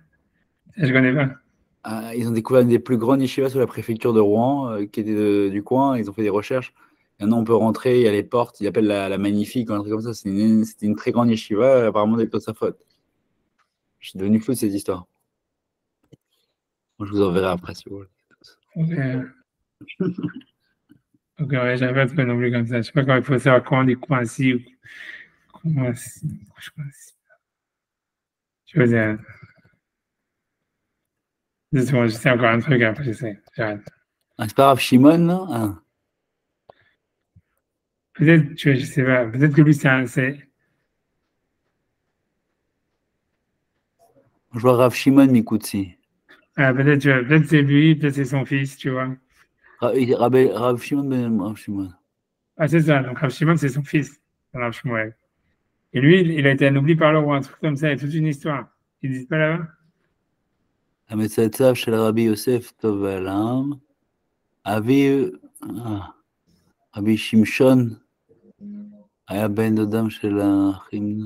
je connais pas. Ah, ils ont découvert une des plus grandes yeshivas sous la préfecture de Rouen, qui était du coin. Ils ont fait des recherches. Maintenant, on peut rentrer, il y a les portes, ils appellent la Magnifique, un truc comme ça. C'était une très grande yeshiva, apparemment, des de sa faute. Je suis devenu fou de cette histoire. Moi, je vous enverrai après, si vous voulez. Ok, ok, ouais, j'avais pas trouvé non plus comme ça. Je sais pas comment il faut savoir comment on dit coinci ou coinci. Je veux dire, 2 secondes, j'essaie encore un truc, après j'essaie. J'arrête. Ah, c'est pas Rav Shimon, là? Ah. Peut-être, je sais pas, peut-être que lui, c'est. Je vois Rav Shimon Mikutsi. Peut-être c'est lui, peut-être c'est son fils, tu vois. Rav Shimon ben Rav Shimon. Ah, c'est ça, donc Rav Shimon, c'est son fils, Rav Shmuel. Et lui, il a été anobli par le roi, un truc comme ça, il y a toute une histoire. Ils disent pas là-bas? המצאצאיו של רבי יוסף טוב ועלם, אבי רבי שמשון היה בן דודם של האחים,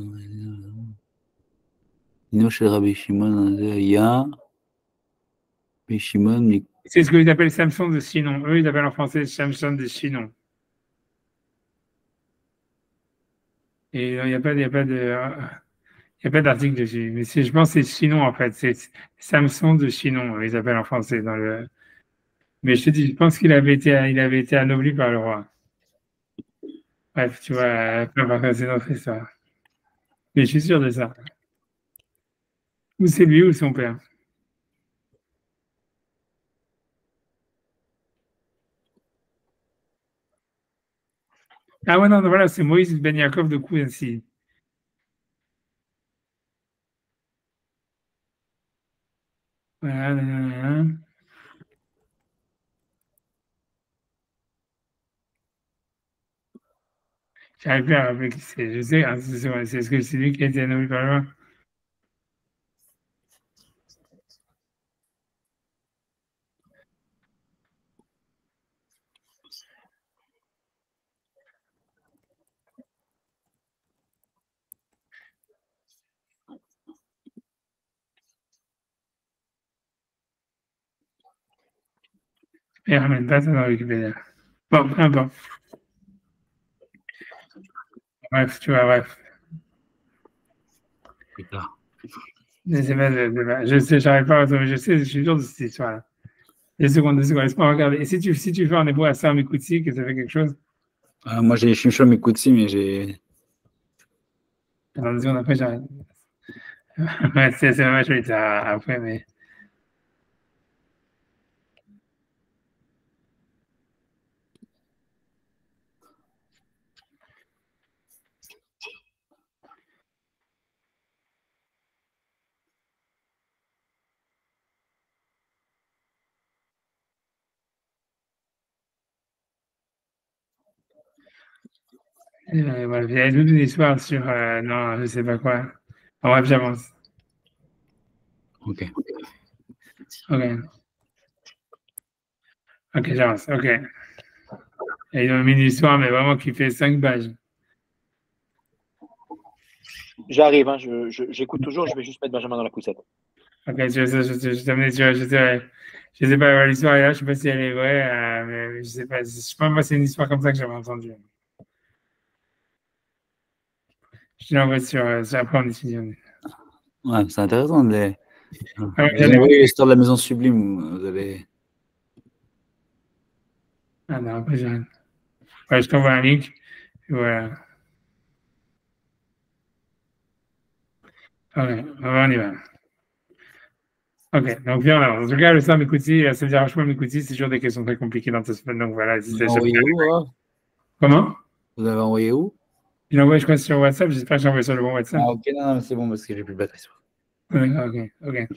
נו של רבי שמעון הזה היה רבי שמעון. C'est ce qu'ils appellent Samson de Sinon. Eux, ils appellent en français Samson de Sinon. Et il n'y a pas, d'article dessus. Mais je pense que c'est Chinon, en fait. C'est Samson de Chinon, ils appellent en français. Mais je te dis, je pense qu'il avait été anobli par le roi. Bref, tu vois, peu importe, c'est notre histoire. Mais je suis sûr de ça. Ou c'est lui ou son père. Ah ouais, non, voilà, c'est Moïse Ben Yaakov de Kouensi. Voilà, j'arrive plus à rappeler qui c'est. Je sais, hein, c'est ce que c'est lui qui a été anobli par le roi. Et ramène pas ça dans Wikipédia. Bon, peu importe. Bref, tu vois, bref. Plus tard. Je sais, j'arrive pas à retrouver, je sais, je suis sûr de cette histoire-là. 2 secondes, laisse-moi regarder. Et si tu fais un hébreu à Sam Écoutsi, que ça fait quelque chose? Moi, j'ai Shimshon Mikutsi, mais j'ai. Attends 2 secondes, après, j'arrête. Ouais, c'est dommage, je vais dire après, mais. Voilà, il y a toute une histoire sur. Non, je sais pas quoi. En bref, j'avance. Ok. Ok, j'avance, ok. Et ils ont mis une histoire, mais vraiment qui fait 5 pages. J'arrive, hein, j'écoute toujours, je vais juste mettre Benjamin dans la poussette. Ok, je t'amène, je sais pas, l'histoire est là, je sais pas si elle est vraie, mais je sais pas, je pense que c'est une histoire comme ça que j'avais entendue. Je te l'envoie après on étudie. Ouais, c'est intéressant. Vous Ah, envoyez l'histoire de la maison sublime, vous allez. Ah non, après j'arrête. Ouais, je t'envoie un link, et voilà. Ok, on y va. Ok, donc viens là. En tout cas, le Sam Écouti, ça veut dire franchement Écouti, c'est toujours des questions très compliquées dans ta semaine, donc voilà. Vous avez envoyé où, hein? Comment? Vous avez envoyé où? Il envoie, je crois, sur WhatsApp, j'espère que j'ai envoyé sur le bon WhatsApp. Ah, ok, non, c'est bon, parce que j'ai plus de batterie. Ok.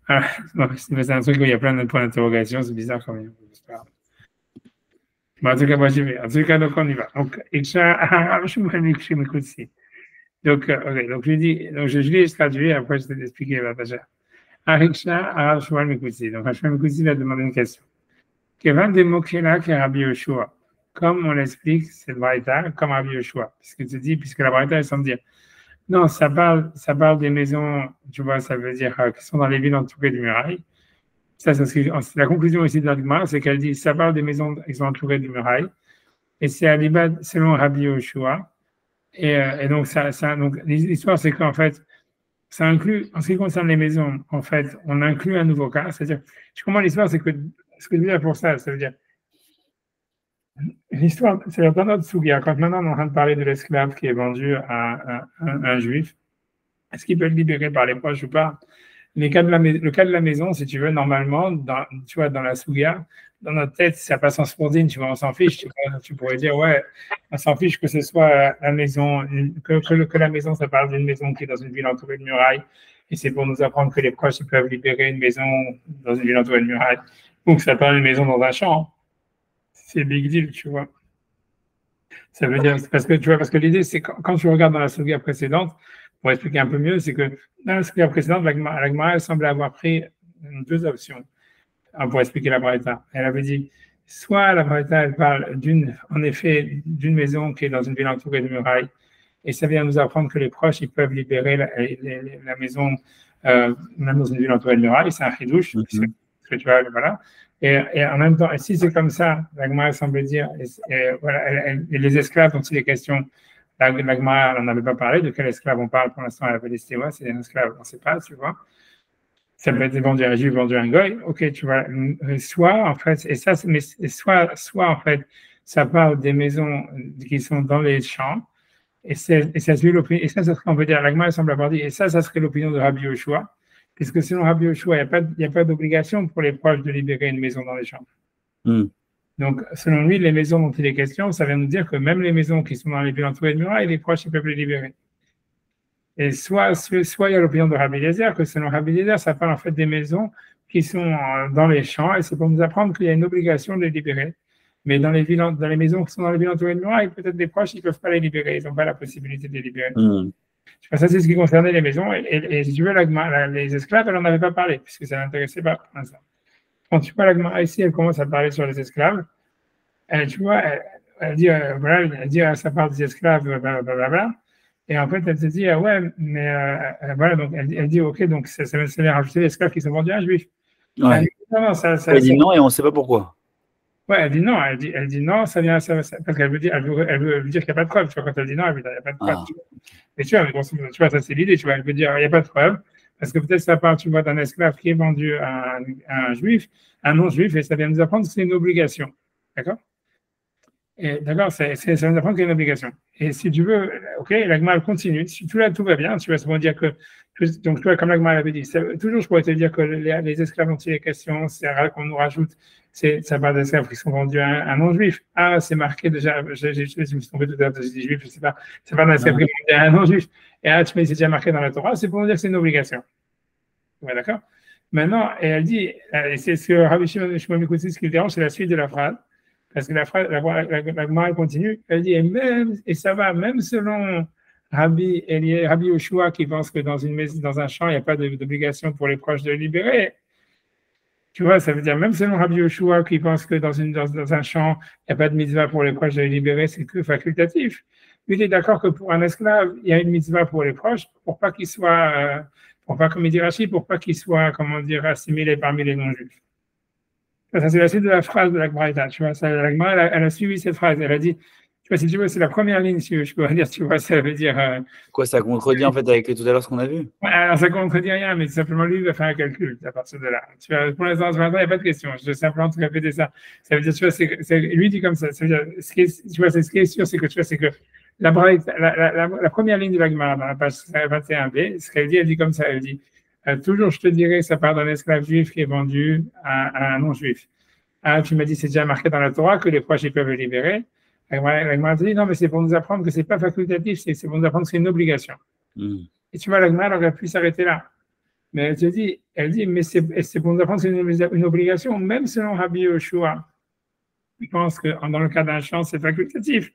Ah, c'est un truc où il y a plein de points d'interrogation, c'est bizarre quand même. Bon, en tout cas, moi, j'y vais. En tout cas, donc, on y va. Donc, donc, ok, donc, je l'ai traduit, après, je vais t'expliquer, Bataja. Ariksha, Arav Shmuel Mikoutsi. Donc, Shmuel Mikoutsi va demander une question. Kevin de Mokela, qui est Rabbi Yoshua. Comme on l'explique, c'est le Braïta, comme Rabbi Yoshua. Puisque la Braïta, elle semble dire. Non, ça parle des maisons, tu vois, ça veut dire qui sont dans les villes entourées de murailles. Ça, c'est la conclusion ici de l'Agma, c'est qu'elle dit ça parle des maisons qui sont entourées de murailles. Et c'est à l'Ibad selon Rabbi Yoshua. Et donc, donc l'histoire, c'est qu'en fait, ça inclut, en ce qui concerne les maisons, en fait, on inclut un nouveau cas. C'est-à-dire, je comprends l'histoire, c'est que ce que je veux dire pour ça veut dire, l'histoire, c'est dans notre Sugia, quand maintenant on est en train de parler de l'esclave qui est vendu à un juif, est-ce qu'il peut être libéré par les proches ou pas? Le cas de la maison, si tu veux, normalement, tu vois, dans la Sugia, dans notre tête, ça passe en sourdine, tu vois, on s'en fiche. Tu pourrais dire, ouais, on s'en fiche que ce soit la maison, que la maison, ça parle d'une maison qui est dans une ville entourée de murailles. Et c'est pour nous apprendre que les proches, ils peuvent libérer une maison dans une ville entourée de murailles. Donc, ça parle d'une maison dans un champ. C'est big deal, tu vois. Ça veut dire, parce que l'idée, c'est quand tu regardes dans la Sugia précédente, pour expliquer un peu mieux, c'est que dans la Sugia précédente, la Gemara, elle semblait avoir pris deux options pour expliquer la Braïta. Elle avait dit, soit la Braïta, elle parle en effet, d'une maison qui est dans une ville entourée de murailles, et ça vient nous apprendre que les proches, ils peuvent libérer la maison, même dans une ville entourée de murailles, c'est un chidouche, que tu vois, voilà. Et en même temps, si c'est comme ça, la Gemara semble dire, et les esclaves dont il est question, la Gemara n'en avait pas parlé, de quel esclave on parle pour l'instant, elle avait des stéwas, c'est des esclaves, on ne sait pas, tu vois. Ça peut être vendu à un juif, vendu à un goy, ok, tu vois. Soit, en fait, soit, en fait, ça parle des maisons qui sont dans les champs, et ça serait, on peut dire, la Gemara semble avoir dit, et ça serait l'opinion de Rabbi Yoshua, puisque selon Rabbi Yoshua, il n'y a pas d'obligation pour les proches de libérer une maison dans les champs. Donc, selon lui, les maisons dont il est question, ça vient nous dire que même les maisons qui sont dans les villes entourées de murailles, les proches, ils peuvent les libérer. Et soit il y a l'opinion de Rabbi Eliezer, que selon Rabbi Eliezer, ça parle en fait des maisons qui sont dans les champs, et c'est pour nous apprendre qu'il y a une obligation de les libérer. Mais dans les maisons qui sont dans les villes entourées de murailles, peut-être des proches, ils ne peuvent pas les libérer, ils n'ont pas la possibilité de les libérer. Ça, c'est ce qui concernait les maisons. Et si tu veux, les esclaves, elle n'en avait pas parlé, puisque ça ne l'intéressait pas pour l'instant. Quand tu vois la Gemara ici, elle commence à parler sur les esclaves. Tu vois, elle dit, elle dit, ça parle des esclaves, blablabla. Et en fait, elle te dit, ouais, mais voilà, donc elle dit, ok, donc ça vient rajouter les esclaves qui sont vendus à un juif. Ouais. Elle dit non et on ne sait pas pourquoi. Ouais, elle dit non, elle dit non, ça vient, parce qu'elle veut dire, elle veut dire qu'il n'y a pas de preuve. Tu vois, quand elle dit non, elle veut dire qu'il n'y a pas de preuve. Mais tu vois, ça c'est l'idée, tu vois, elle veut dire il n'y a pas de preuve, parce que peut-être ça part, tu vois, d'un esclave qui est vendu à un juif, un non-juif, et ça vient nous apprendre que c'est une obligation. D'accord? D'accord, ça nous apprend qu'il y a une obligation. Et si tu veux, ok, la Gemara continue. Si tout va bien, tu vas souvent dire que, donc tu vois, comme la Gemara l'avait dit, toujours je pourrais te dire que les esclaves dont il est question, c'est rare qu'on nous rajoute, ça parle d'esclaves qui sont vendus à un non-juif. Ah, c'est marqué déjà, je me suis trompé tout à l'heure, j'ai dit juif, je ne sais pas, ça parle d'esclaves qui sont vendus à un non-juif. Et là, tu me dis, c'est déjà marqué dans la Torah, c'est pour nous dire que c'est une obligation. Ouais, d'accord? Maintenant, et elle dit, et c'est ce que Rabbi Shimon Mikoutsi, ce qui le dérange, c'est la suite de la phrase. Parce que la Gemara continue, elle dit, et ça va, même selon Rabbi Yoshua qui pense que dans un champ, il n'y a pas d'obligation pour les proches de libérer. Tu vois, ça veut dire, même selon Rabbi Yoshua qui pense que dans un champ, il n'y a pas de mitzvah pour les proches de libérer, c'est que facultatif. Lui, il est d'accord que pour un esclave, il y a une mitzvah pour les proches, pour pas qu'il soit, comme il dit Rachid, pour pas qu'il soit, comment dire, assimilé parmi les non-juifs. Ça, c'est la suite de la phrase de la Gemara. Tu vois, la Gemara, elle a suivi cette phrase. Elle a dit, tu vois, si tu veux, c'est la première ligne, si je peux dire, tu vois, ça veut dire. Quoi, ça contredit en fait avec tout à l'heure ce qu'on a vu? Ouais, alors ça contredit rien, mais simplement lui, il va faire un calcul à partir de là. Tu vois, pour l'instant, il n'y a pas de question. Je vais simplement te répéter ça. Ça veut dire, tu vois, lui dit comme ça. Ça veut dire, tu vois, ce qui est sûr, c'est que, tu vois, c'est que la première ligne de la Gemara, dans la page 21b, ce qu'elle dit, elle dit comme ça, elle dit. Toujours, je te dirais, ça part d'un esclave juif qui est vendu à un non-juif. Tu m'as dit, c'est déjà marqué dans la Torah que les proches ils peuvent le libérer. La Gemara te dit, non, mais c'est pour nous apprendre que c'est pas facultatif, c'est pour nous apprendre que c'est une obligation. Et tu vois, la Gemara aurait pu s'arrêter là. Mais elle dit, mais c'est pour nous apprendre que c'est une obligation, même selon Rabbi Yoshua. il pense que dans le cas d'un champ, c'est facultatif.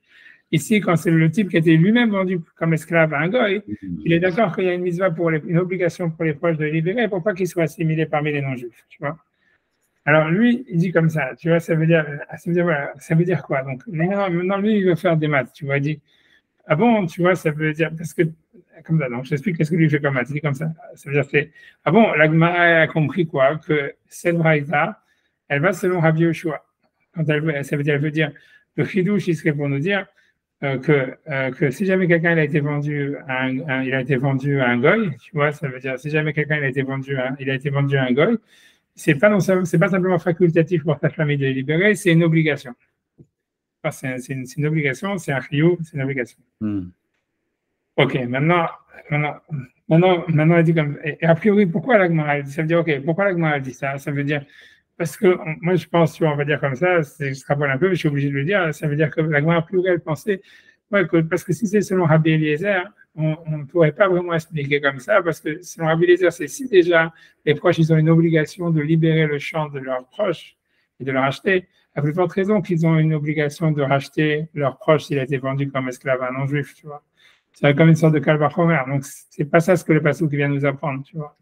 Ici, quand c'est le type qui a été lui-même vendu comme esclave à un goy, il est d'accord qu'il y a une mitzvah une obligation pour les proches de le libérer pour pas qu'il soit assimilé parmi les non-juifs, tu vois. Alors lui, il dit comme ça, tu vois, ça veut dire quoi? Donc maintenant, lui, il veut faire des maths, tu vois, il dit, ah bon, tu vois, ça veut dire, parce que, comme ça, donc je t'explique qu'est-ce que lui fait comme maths, il dit comme ça veut dire que, ah bon, la Gemara a compris quoi? Que cette braïta, elle va selon Rabbi Yoshua. Quand ça veut dire, le chidouche, il serait pour nous dire que si jamais quelqu'un il a été vendu à un goy, tu vois, ça veut dire si jamais quelqu'un il a été vendu à un goy, c'est pas simplement facultatif pour ta famille de le libérer, c'est une obligation. Enfin, c'est une obligation, c'est un chiyuv, c'est une obligation. Ok, maintenant, il dit comme, et a priori, pourquoi la Gemara dit ça? Veut dire, ok, pourquoi la Gemara dit ça? Ça veut dire, parce que moi je pense, tu vois, on va dire comme ça, je extrapole un peu, mais je suis obligé de le dire, ça veut dire que la Gemara a priori pensait, parce que si c'est selon Rabbi Eliezer, on ne pourrait pas vraiment expliquer comme ça, parce que selon Rabbi Eliezer, c'est si déjà les proches, ils ont une obligation de libérer le champ de leurs proches et de le racheter, à plus forte raison qu'ils ont une obligation de racheter leurs proches s'il a été vendu comme esclave à un non-juif, tu vois. C'est comme une sorte de kalvachomer. Donc, c'est pas ça ce que le passouk vient nous apprendre, tu vois.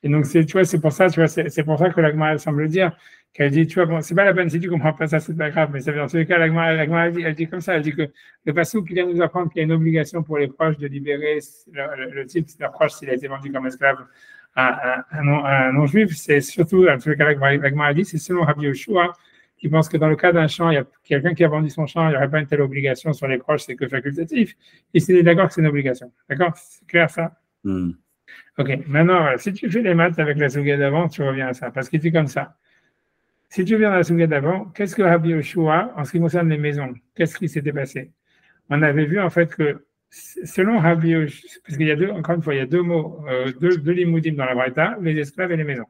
Et donc, tu vois, c'est pour ça que la Gemara semble dire qu'elle dit, tu vois, bon, c'est pas la peine, si tu comprends pas ça, c'est pas grave, mais ça veut dire, en tous les cas, la Gemara elle dit comme ça, elle dit que le passouk vient nous apprendre qu'il y a une obligation pour les proches de libérer le type, leur proche, s'il a été vendu comme esclave à un non-juif, c'est surtout, en tous les cas, la Gemara dit, c'est selon Rabbi Yoshua, qui pense que dans le cas d'un champ, il y a quelqu'un qui a vendu son champ, il n'y aurait pas une telle obligation sur les proches, c'est que facultatif. Et c'est d'accord que c'est une obligation. D'accord? C'est clair ça? Ok. Maintenant, si tu fais les maths avec la souga d'avant, tu reviens à ça. Parce qu'il dit comme ça. Si tu viens dans la souga d'avant, qu'est-ce que Rabbi Yoshua, en ce qui concerne les maisons, qu'est-ce qui s'était passé? On avait vu en fait que selon Rabbi Yoshua, parce qu'il y a encore une fois, il y a deux mots, deux limoudim dans la Braïta, les esclaves et les maisons.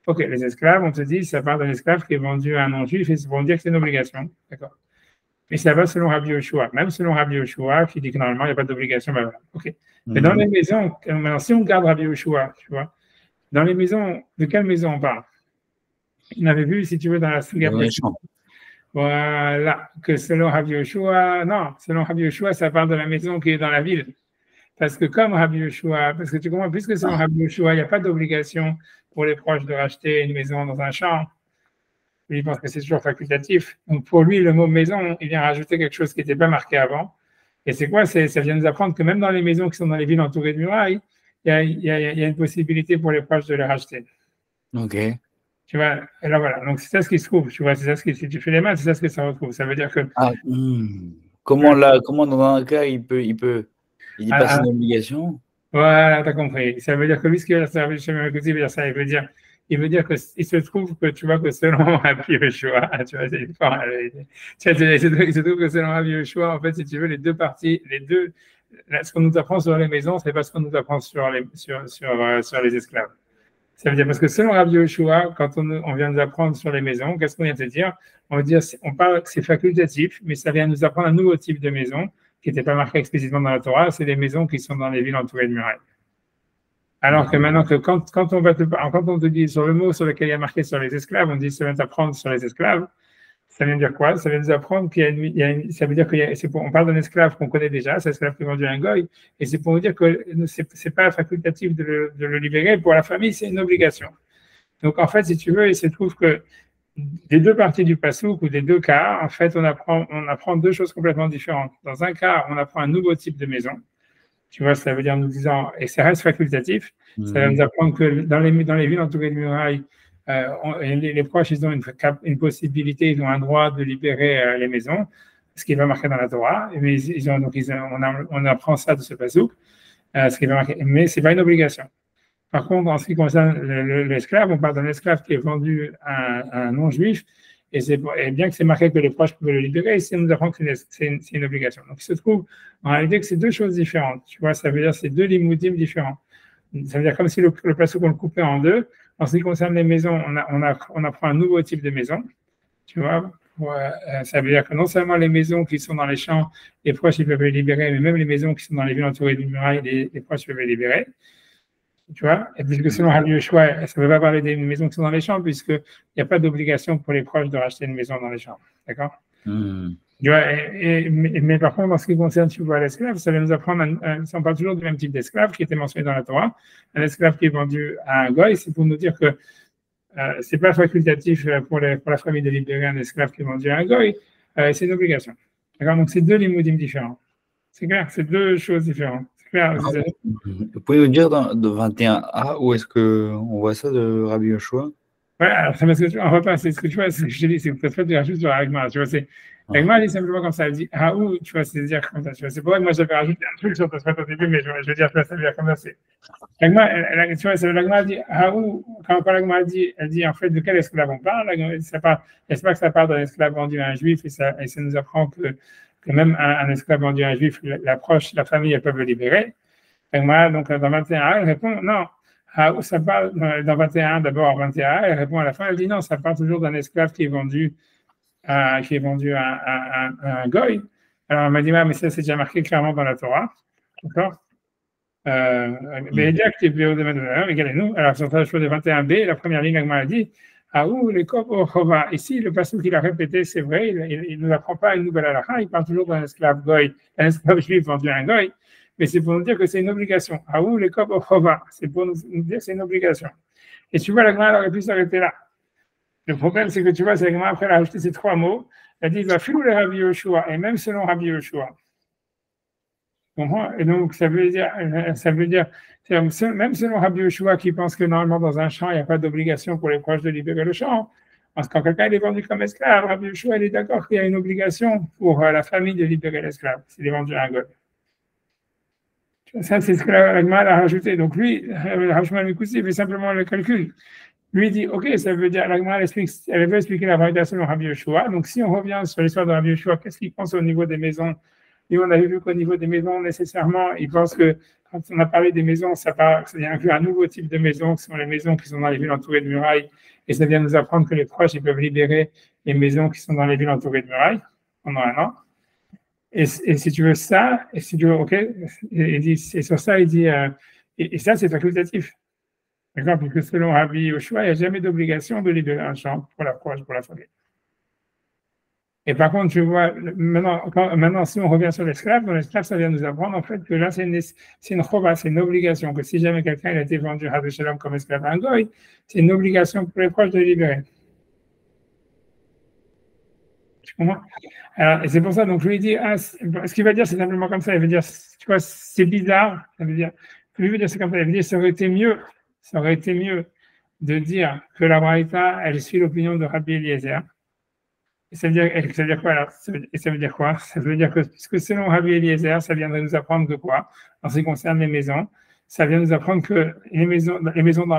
Ok, les esclaves, on te dit, ça part d'un esclave qui est vendu à un non-juif et ils vont dire que c'est une obligation. D'accord. Mais ça va selon Rabbi Yoshua. Même selon Rabbi Yoshua, qui dit que normalement, il n'y a pas d'obligation, ben voilà. Ok. Mais dans les maisons, maintenant, si on garde Rabbi Yoshua, tu vois, dans les maisons, de quelle maison on parle? On avait vu, si tu veux, dans la Suga. Voilà, que selon Rabbi Yoshua, non, selon Rabbi Yoshua, ça part de la maison qui est dans la ville. Parce que comme Rabbi Yoshua, parce que tu comprends, puisque selon Rabbi Yoshua, il n'y a pas d'obligation pour les proches de racheter une maison dans un champ, lui, il pense que c'est toujours facultatif. Donc pour lui, le mot maison, il vient rajouter quelque chose qui n'était pas marqué avant. Et c'est quoi? Ça vient nous apprendre que même dans les maisons qui sont dans les villes entourées de murailles, il y a une possibilité pour les proches de les racheter. Ok. Tu vois, et là voilà. Donc c'est ça ce qui se trouve. Tu vois, c'est ça si tu fais les maths, c'est ça ce que ça retrouve. Ça veut dire que. Comment dans un cas il dit pas c'est une obligation? Voilà, t'as compris. Ça veut dire que lui, ce qu'il a servi chez Mercouti, il veut dire ça. Il veut dire que il se trouve que tu vois que selon Rabbi Yoshua, tu vois, il se trouve que selon Rabbi Yoshua, en fait, si tu veux, les deux parties, ce qu'on nous apprend sur les maisons, c'est pas ce qu'on nous apprend sur les esclaves. Ça veut dire parce que selon Rabbi Yoshua, quand on vient nous apprendre sur les maisons, qu'est-ce qu'on vient te dire? On parle que c'est facultatif, mais ça vient nous apprendre un nouveau type de maison qui n'était pas marqué explicitement dans la Torah, c'est les maisons qui sont dans les villes entourées de murailles. Alors que maintenant, quand on te dit sur le mot sur lequel il y a marqué sur les esclaves, on dit ça vient t'apprendre sur les esclaves, ça vient dire quoi? Ça vient nous apprendre ça veut dire on parle d'un esclave qu'on connaît déjà, c'est l'esclave qui est vendu à un goy, et c'est pour nous dire que c'est pas facultatif de le libérer, pour la famille, c'est une obligation. Donc en fait, si tu veux, il se trouve que des deux parties du passouk ou des deux cas, en fait, on apprend deux choses complètement différentes. Dans un cas, on apprend un nouveau type de maison. Tu vois, ça veut dire nous disant, et ça reste facultatif, ça va nous apprendre que dans les villes entourées de murailles, les proches, ils ont une possibilité, ils ont un droit de libérer les maisons, ce qui va marquer dans la Torah. Mais on apprend ça de ce passouk, ce qui va marquer, mais c'est pas une obligation. Par contre, en ce qui concerne l'esclave, on parle d'un esclave qui est vendu à un non-juif, et bien que c'est marqué que les proches peuvent le libérer, ça nous apprend que c'est une obligation. Donc, il se trouve en réalité que c'est deux choses différentes. Tu vois, ça veut dire que c'est deux limoudim différents. Ça veut dire comme si le passouk on le coupait en deux. En ce qui concerne les maisons, on apprend un nouveau type de maison. Tu vois, ça veut dire que non seulement les maisons qui sont dans les champs, les proches ils peuvent les libérer, mais même les maisons qui sont dans les villes entourées d'une muraille, les proches peuvent les libérer. Tu vois, et puisque selon Rabbi Yoshua, ça ne veut pas parler des maisons qui sont dans les champs, puisqu'il n'y a pas d'obligation pour les proches de racheter une maison dans les champs. D'accord? Tu vois, mais par contre, en ce qui concerne, tu vois, l'esclave, ça va nous apprendre, on parle toujours du même type d'esclave qui était mentionné dans la Torah. Un esclave qui est vendu à un goy, c'est pour nous dire que c'est pas facultatif pour la famille de libérer un esclave qui est vendu à un goy, c'est une obligation. D'accord? Donc, c'est deux limoudim différents. C'est clair, c'est deux choses différentes. C'est clair. Vous pouvez nous dire dans 21a où est-ce qu'on voit ça de Rabbi Yoshua? Ouais, alors c'est parce que on va pas, c'est ce que tu vois, ce que je te dis, c'est peut-être pas de rajouter sur l'agma, tu vois, c'est l'agma dit simplement comme ça, elle dit Haou, tu vois, c'est dire comme ça, tu vois, c'est pour ça que moi j'avais rajouté un truc sur ta au début, mais je veux dire, tu vois, ça veut dire comme ça, c'est l'agma, tu vois, l'agma dit Haou, quand l'agma dit, elle dit en fait de quel esclave on parle, c'est pas que ça parle d'un esclave vendu à un juif et ça nous apprend que même un esclave vendu à un juif, la famille, elle peut le libérer. L'agma, donc dans 21a, elle répond non. Ça parle dans 21, d'abord 21, elle répond à la fin, elle dit non, ça parle toujours d'un esclave qui est vendu à un goy. Alors elle m'a dit, mais ça c'est déjà marqué clairement dans la Torah. D'accord? Mais nous, alors sur la chose de 21b, la première ligne, elle m'a dit, les Chova. Ici, le passage qu'il a répété, c'est vrai, il ne nous apprend pas une nouvelle halakha, il parle toujours d'un esclave goy, un esclave juif vendu à un goy. Mais c'est pour nous dire que c'est une obligation. Les Kop Chova, c'est pour nous dire que c'est une obligation. Et tu vois, la Gemara aurait pu s'arrêter là. Le problème, c'est que tu vois, c'est la Gemara, après, elle a ajouté ces trois mots. Elle dit, va filou le Rabbi Yoshua, et même selon Rabbi Yoshua. Et donc, ça veut dire, même selon Rabbi Yoshua, qui pense que normalement, dans un champ, il n'y a pas d'obligation pour les proches de libérer le champ. Parce que quand quelqu'un est vendu comme esclave, Rabbi Yoshua, il est d'accord qu'il y a une obligation pour la famille de libérer l'esclave, s'il est vendu à un goy. Ça, c'est ce que la Gemara a rajouté. Donc lui, Rachman Mikoussi fait simplement le calcul. Lui dit, ok, ça veut dire, la Gemara elle veut expliquer la vérité selon Rabbi Yoshua. Donc si on revient sur l'histoire de Rabbi Yoshua, qu'est-ce qu'il pense au niveau des maisons? Et on avait vu qu'au niveau des maisons, nécessairement, il pense que quand on a parlé des maisons, ça inclut un nouveau type de maisons, qui sont les maisons qui sont dans les villes entourées de murailles. Et ça vient nous apprendre que les proches, ils peuvent libérer les maisons qui sont dans les villes entourées de murailles pendant un an. Et si tu veux ça, et si tu veux, ok, et sur ça, il dit, et ça, c'est facultatif. D'accord? Puisque selon Rabbi Yoshua, il n'y a jamais d'obligation de libérer un champ pour la proche, pour la famille. Et par contre, tu vois, maintenant, si on revient sur l'esclave, dans l'esclave, ça vient nous apprendre, en fait, que là, c'est une chova, c'est une obligation, que si jamais quelqu'un a été vendu à Shalom comme esclave à un goy, c'est une obligation pour les proches de libérer. Tu comprends? Alors, et c'est pour ça, donc je lui ai dit, ce qu'il va dire, c'est simplement comme ça. Il veut dire, tu vois, c'est bizarre. Ça veut dire, lui veut dire, c'est comme ça. Il veut dire, ça aurait été mieux de dire que la Braïta, elle suit l'opinion de Rabbi Eliezer. Et ça veut dire quoi alors? Et ça veut dire quoi? Ça veut dire que, puisque selon Rabbi Eliezer, ça viendrait nous apprendre que quoi? En ce qui concerne les maisons, ça vient nous apprendre que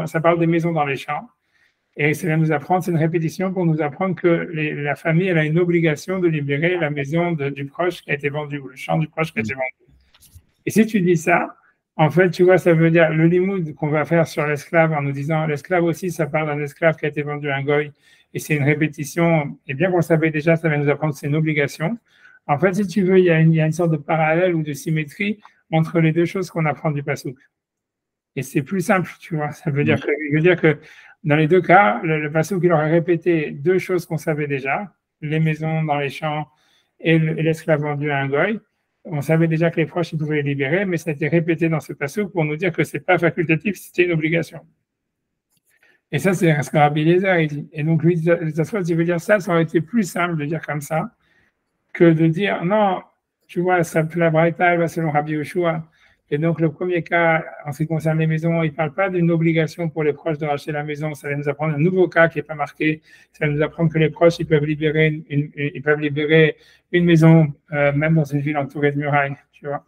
ça parle des maisons dans les champs. Et ça vient nous apprendre, c'est une répétition pour nous apprendre que la famille, elle a une obligation de libérer la maison du proche qui a été vendu, ou le champ du proche qui a été vendu. Et si tu dis ça, en fait, tu vois, ça veut dire le limoud qu'on va faire sur l'esclave en nous disant, l'esclave aussi, ça parle d'un esclave qui a été vendu à un goy, et c'est une répétition, et bien qu'on le savait déjà, ça vient nous apprendre que c'est une obligation. En fait, si tu veux, il y a une sorte de parallèle ou de symétrie entre les deux choses qu'on apprend du pasouk. Et c'est plus simple, tu vois, ça veut dire que dans les deux cas, le pasouk, il aurait répété deux choses qu'on savait déjà, les maisons dans les champs et l'esclave vendu à un goy. On savait déjà que les proches, ils pouvaient les libérer, mais ça a été répété dans ce pasouk pour nous dire que ce n'est pas facultatif, c'était une obligation. Et ça, c'est ce que Rabbi Eliezer il dit. Et donc, lui, il veut dire ça aurait été plus simple de dire comme ça que de dire, non, tu vois, la Braïta, elle va selon Rabbi Yoshua. Et donc, le premier cas, en ce qui concerne les maisons, il ne parle pas d'une obligation pour les proches de racheter la maison. Ça va nous apprendre un nouveau cas qui n'est pas marqué. Ça va nous apprendre que les proches, ils peuvent libérer une maison, même dans une ville entourée de murailles, tu vois.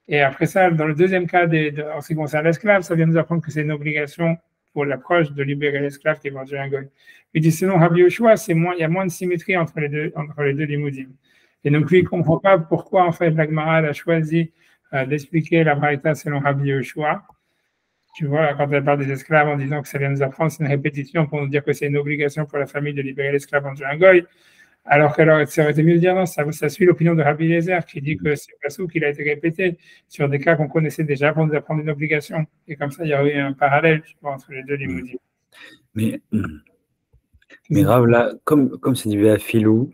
Et après ça, dans le deuxième cas, en ce qui concerne l'esclave, ça vient nous apprendre que c'est une obligation pour la proche de libérer l'esclave qui est vendu à un goy. Il dit, selon Rabbi Yoshua, il y a moins de symétrie entre les deux limoudim. Et donc, lui, il ne comprend pas pourquoi, en fait, la Gemara a choisi d'expliquer la Braïta selon Rabbi Yoshua. Tu vois, quand elle parle des esclaves en disant que ça vient nous apprendre, c'est une répétition pour nous dire que c'est une obligation pour la famille de libérer l'esclave vendu à un goy. Alors que ça aurait été mieux de dire non, ça suit l'opinion de Rabbi Eliezer qui dit que c'est pas qu'il a été répété sur des cas qu'on connaissait déjà pour nous apprendre une obligation. Et comme ça, il y aurait eu un parallèle, je pense, entre les deux limoudim. Mais Rav, là, comme c'est du Véafilou,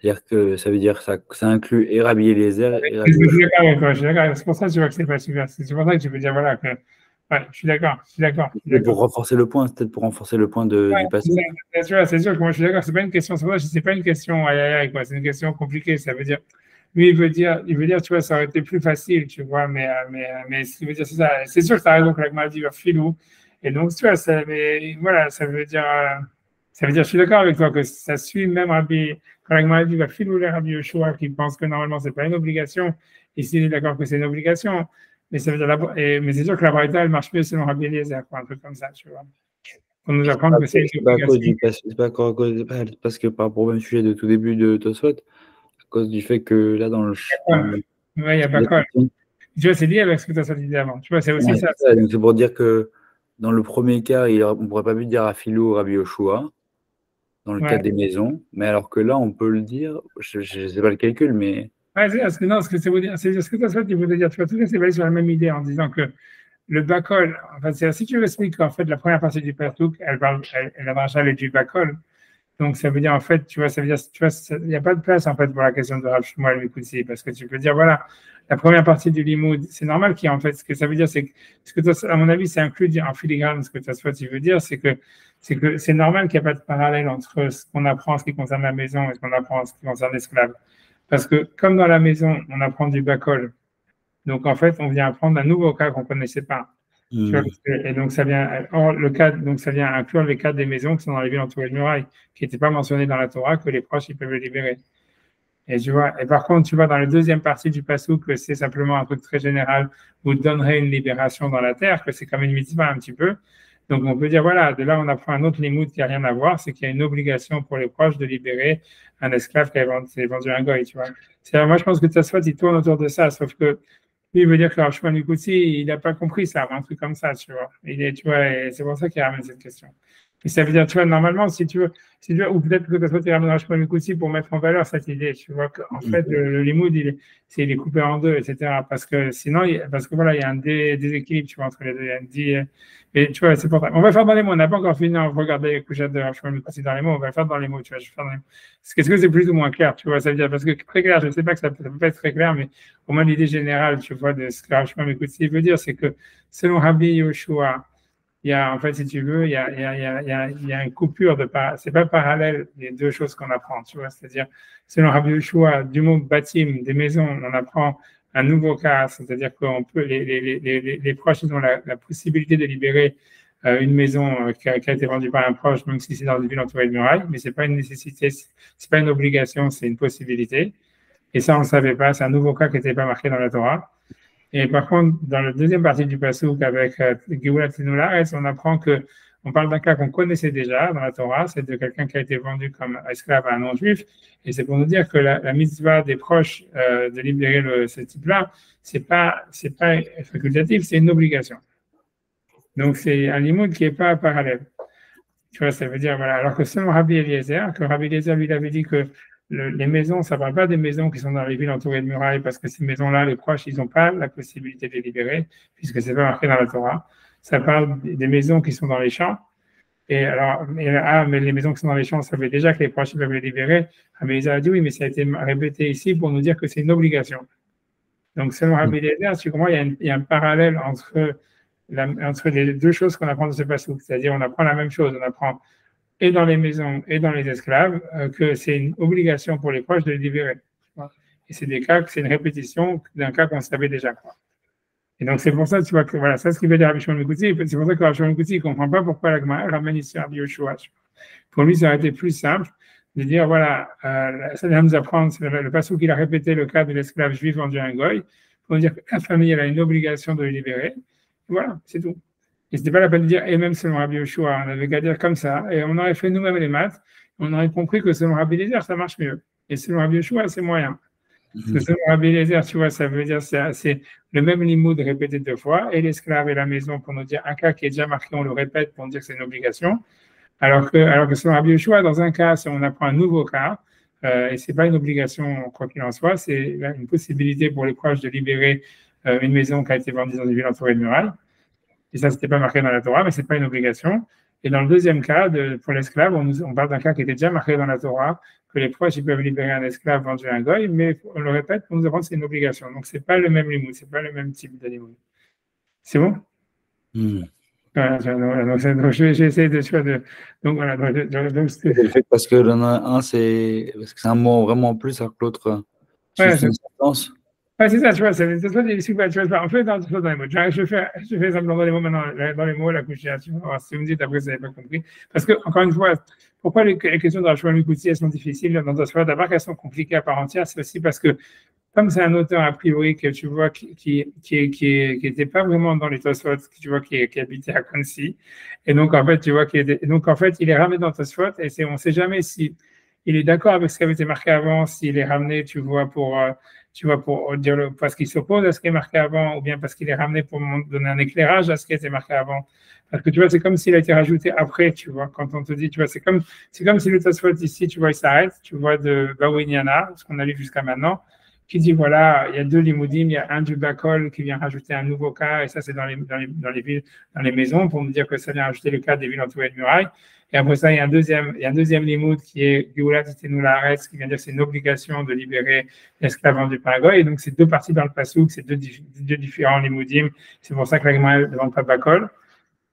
c'est-à-dire que ça veut dire que ça inclut et Rabbi Eliezer et Rabbi Je suis d'accord avec toi, je suis d'accord. C'est pour ça que tu vois que c'est pas super. C'est pour ça que tu peux dire, voilà, que. Ouais, je suis d'accord. Pour renforcer le point, c'est peut-être pour renforcer le point du passé. C'est sûr que moi je suis d'accord, c'est pas une question, c'est pas une question quoi, c'est une question compliquée. Ça veut dire, lui il veut dire, tu vois, ça aurait été plus facile, tu vois, mais ce qu'il veut dire, c'est ça. C'est sûr que tu as raison que la maladie va filou. Et donc, tu vois, voilà, ça veut dire, je suis d'accord avec toi que ça suit même Rabbi, quand la maladie va filou les Rabbi Yoshua qui pense que normalement c'est pas une obligation, ici il est d'accord que c'est une obligation. Mais ça veut dire mais c'est sûr que la Braïta, elle marche mieux selon Rabbi Eliezer, un truc comme ça, tu vois. Pour nous apprendre que c'est pas parce que par rapport au même sujet de tout début de Tosfot, à cause du fait que là, dans le. Oui, il n'y a pas quoi. Tu vois, c'est lié avec ce que Tosfot disait avant. Tu vois, c'est aussi ça. Donc c'est pour dire que dans le premier cas, on ne pourrait pas lui dire à Philo ou Rabbi Yoshua, dans le cas des maisons, mais alors que là, on peut le dire, je ne sais pas le calcul, mais. Non, ce que ça veut dire, c'est ce que Tosfot voulait dire. Tu vois, tout ça, c'est basé sur la même idée en disant que le bakol, en fait, si tu m'expliques qu'en fait, la première partie du Pertouk, elle est du bakol. Donc, ça veut dire, en fait, tu vois, il n'y a pas de place, en fait, pour la question de Rav Shmuel Mikoutsi, parce que tu peux dire, voilà, la première partie du limoud, c'est normal qu'il y ait, en fait, ce que ça veut dire, c'est que, à mon avis, c'est inclus en filigrane, ce que tu veux dire, c'est que c'est normal qu'il n'y ait pas de parallèle entre ce qu'on apprend en ce qui concerne la maison et ce qu'on apprend en ce qui concerne l'esclave. Parce que, comme dans la maison, on apprend du bakol, donc, en fait, on vient apprendre un nouveau cas qu'on ne connaissait pas. Et donc, ça vient inclure les cas des maisons qui sont dans les villes entourées de murailles, qui n'étaient pas mentionnés dans la Torah, que les proches, ils peuvent les libérer. Et tu vois, et par contre, tu vois, dans la deuxième partie du Passouk, que c'est simplement un truc très général, vous donnerez une libération dans la terre, que c'est comme une mitzvah un petit peu. Donc, on peut dire, voilà, de là, on apprend un autre limoud qui n'a rien à voir, c'est qu'il y a une obligation pour les proches de libérer un esclave qui a vendu un goy, tu vois. Moi, je pense que Tosfot, il tourne autour de ça, sauf que lui, il veut dire que Rav Shmuel Mikoutsi, il n'a pas compris ça, un truc comme ça, tu vois. Tu vois, et c'est pour ça qu'il ramène cette question. Et ça veut dire, tu vois, normalement, si tu veux ou peut-être que tu ramènes Rav Shmuel Mikoutsi pour mettre en valeur cette idée, tu vois, qu'en fait, le limoud, il est coupé en deux, etc. Parce que sinon, voilà, il y a un déséquilibre, tu vois, entre les deux. Et tu vois, c'est pour ça. On va faire dans les mots. On n'a pas encore fini de regarder les couchettes de Rav Shmuel Mikoutsi dans les mots. On va le faire dans les mots, tu vois. Est-ce que c'est plus ou moins clair, tu vois, ça veut dire, parce que très clair, je ne sais pas que ça peut pas être très clair, mais au moins l'idée générale, tu vois, de ce que Rav Shmuel Mikoutsi veut dire, c'est que selon Rabbi Yoshua, il y a, en fait, si tu veux, il y a une coupure c'est pas parallèle les deux choses qu'on apprend, tu vois, c'est-à-dire, selon Rabbi Yoshua, du mot bâtim, des maisons, on apprend un nouveau cas, c'est-à-dire qu'on peut, les proches, ils ont la possibilité de libérer une maison qui a été vendue par un proche, même si c'est dans une ville entourée de murailles, mais c'est pas une nécessité, c'est pas une obligation, c'est une possibilité. Et ça, on ne savait pas, c'est un nouveau cas qui n'était pas marqué dans la Torah. Et par contre, dans la deuxième partie du Passouk avec Geulat Tinularetz, on apprend on parle d'un cas qu'on connaissait déjà dans la Torah, c'est de quelqu'un qui a été vendu comme esclave à un non-juif. Et c'est pour nous dire que la mitzvah des proches de libérer ce type-là, c'est pas facultatif, c'est une obligation. Donc, c'est un limoud qui n'est pas parallèle. Tu vois, ça veut dire, voilà. Alors que selon Rabbi Eliezer, lui, il avait dit que les maisons, ça ne parle pas des maisons qui sont dans les villes entourées de murailles, parce que ces maisons-là, les proches, ils n'ont pas la possibilité de les libérer, puisque ce n'est pas marqué dans la Torah. Ça parle des maisons qui sont dans les champs. Mais les maisons qui sont dans les champs, on savait déjà que les proches peuvent les libérer. Rabbi Eliezer a dit oui, mais ça a été répété ici pour nous dire que c'est une obligation. Donc, selon Rabbi Eliezer, tu comprends, il y a un parallèle entre les deux choses qu'on apprend de ce passouk, c'est-à-dire on apprend la même chose, on apprend et dans les maisons et dans les esclaves que c'est une obligation pour les proches de les libérer. Et c'est c'est une répétition d'un cas qu'on savait déjà. Et donc c'est pour ça, tu vois, que voilà, ça c'est ce qu'il veut dire Rabbi Shimon Mikoutsi, c'est pour ça que Rabbi Shimon Mikoutsi ne comprend pas pourquoi la Gemara ramène ici Rabbi Yoshua. Pour lui, ça aurait été plus simple de dire, voilà, ça vient nous apprendre, c'est le passouk qu'il a répété le cas de l'esclave juif vendu à un goy, pour dire que la famille elle a une obligation de le libérer. Voilà, c'est tout. Et ce n'était pas la peine de dire, et même selon Rabbi Yoshua, on avait qu'à dire comme ça, et on aurait fait nous-mêmes les maths, on aurait compris que selon Rabbi Eliezer, ça marche mieux. Et selon Rabbi Yoshua, c'est moyen. Parce que selon Rabbi Eliezer, tu vois, ça veut dire c'est le même limoud répété deux fois, et l'esclave et la maison, pour nous dire un cas qui est déjà marqué, on le répète pour nous dire que c'est une obligation. Alors que selon Rabbi Yoshua, dans un cas, si on apprend un nouveau cas, et c'est pas une obligation, quoi qu'il en soit, c'est une possibilité pour les proches de libérer une maison qui a été vendue dans une ville entourée de murailles. Et ça, c'était pas marqué dans la Torah, mais c'est pas une obligation. Et dans le deuxième cas, pour l'esclave, on parle d'un cas qui était déjà marqué dans la Torah, que les proches ils peuvent libérer un esclave vendu à un goy, mais on le répète, pour nous apprendre c'est une obligation. Donc c'est pas le même limoud, c'est pas le même type de limoud. C'est bon? Voilà, donc j'essaie de tu vois, donc voilà. C'est le fait parce que l'un un, c'est parce que c'est un mot vraiment plus alors que l'autre, c'est Ouais, juste une sentence. Ouais, c'est ça, tu vois, c'est soit des super, tu vois, en fait, dans les mots. Je fais simplement dans les mots maintenant, dans les mots, la couchière, tu vois. Si vous me dites après, vous n'avez pas compris. Parce que, encore une fois, pourquoi les questions de Rachel Mikuti, elles sont difficiles dans Tosfot? D'abord, qu'elles sont compliquées à part entière, c'est aussi parce que, comme c'est un auteur, a priori, que tu vois, qui était pas vraiment dans les Tosfot, tu vois, qui habitait à Quincy. Et donc, en fait, tu vois, donc, en fait, il est ramené dans Tosfot, et on sait jamais si il est d'accord avec ce qui avait été marqué avant, s'il est ramené, tu vois, pour dire parce qu'il s'oppose à ce qui est marqué avant, ou bien parce qu'il est ramené pour donner un éclairage à ce qui a été marqué avant. Parce que tu vois, c'est comme s'il a été rajouté après, tu vois, quand on te dit, tu vois, c'est comme si le Tosfot ici, tu vois, il s'arrête, tu vois, de Bawiniana, ce qu'on a lu jusqu'à maintenant, qui dit, voilà, il y a deux limoudim, il y a un du Bakol qui vient rajouter un nouveau cas, et ça, c'est dans les villes, dans les maisons, pour me dire que ça vient rajouter le cas des villes entourées de murailles. Et après ça, il y a un deuxième limoud qui est Geulat Titenula Haaretz, qui vient dire que c'est une obligation de libérer l'esclave vendu par Goy. Et donc, c'est deux parties dans le Passouk, c'est deux différents limoudim. C'est pour ça que la Gemara ne demande pas Bakol.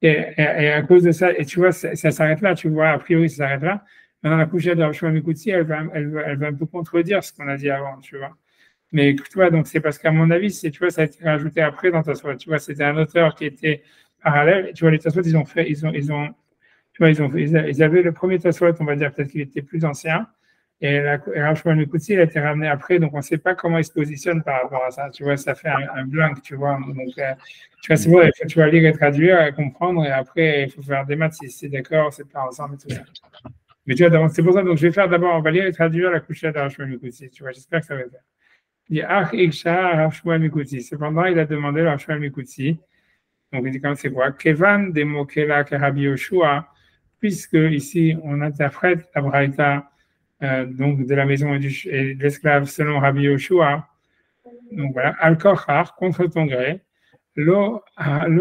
Et à cause de ça, et tu vois, ça s'arrête là, tu vois, a priori, ça s'arrête là. Maintenant, la couchette de Rav Shmuel Mikutzzi, elle va un peu contredire ce qu'on a dit avant, tu vois. Mais tu vois, donc c'est parce qu'à mon avis, tu vois, ça a été rajouté après dans Tosfot. Tu vois, c'était un auteur qui était parallèle. Et tu vois, les Tosfot, ils avaient le premier Tosfot, on va dire peut-être qu'il était plus ancien, et Rav Shmuel Mikutzzi, il a été ramené après, donc on ne sait pas comment il se positionne par rapport à ça. Tu vois, ça fait un blank, tu vois. Donc, tu vois, c'est vrai, tu vas lire et traduire et comprendre, et après, il faut faire des maths si c'est d'accord, c'est pas ensemble et tout ça. Mais tu vois, c'est pour ça, donc je vais faire d'abord, on va lire et traduire la couchette de Rav Shmuel Mikutzzi. Tu vois, j'espère que ça va faire. Il dit Ach Iksha Rav Shmuel Mikutzzi. Cependant, il a demandé à Rav Shmuel Mikutzzi. Donc, il dit comme c'est quoi Kevan de Mokela Karabi Yoshua, puisque ici, on interprète la Braïta donc de la maison et de l'esclave selon Rabbi Yoshua. Donc voilà, Al-Kochar, contre ton gré, Lo Chazé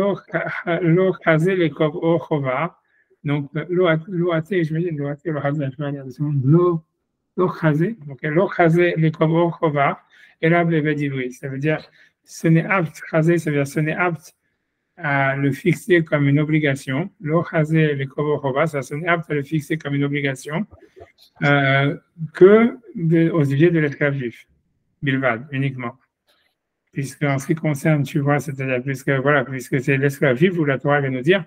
le Kov O Chova. Donc, Lo Até, j'imagine, Lo Até, Lo Chazé, je vais dire Lo Chazé, donc Lo Chazé le Kov O Chova, et là, Bevedivri. Ça veut dire, ce n'est apte, Chazé, ça veut dire, ce n'est apte à le fixer comme une obligation. Lo Chazé le Kov O Chova, ça, ce n'est apte à le fixer comme une obligation. Que au sujet de l'esclave juif, Bilvad, uniquement. Puisque en ce qui concerne, tu vois, c'est-à-dire, puisque c'est l'esclave juif, où la Torah vient nous dire,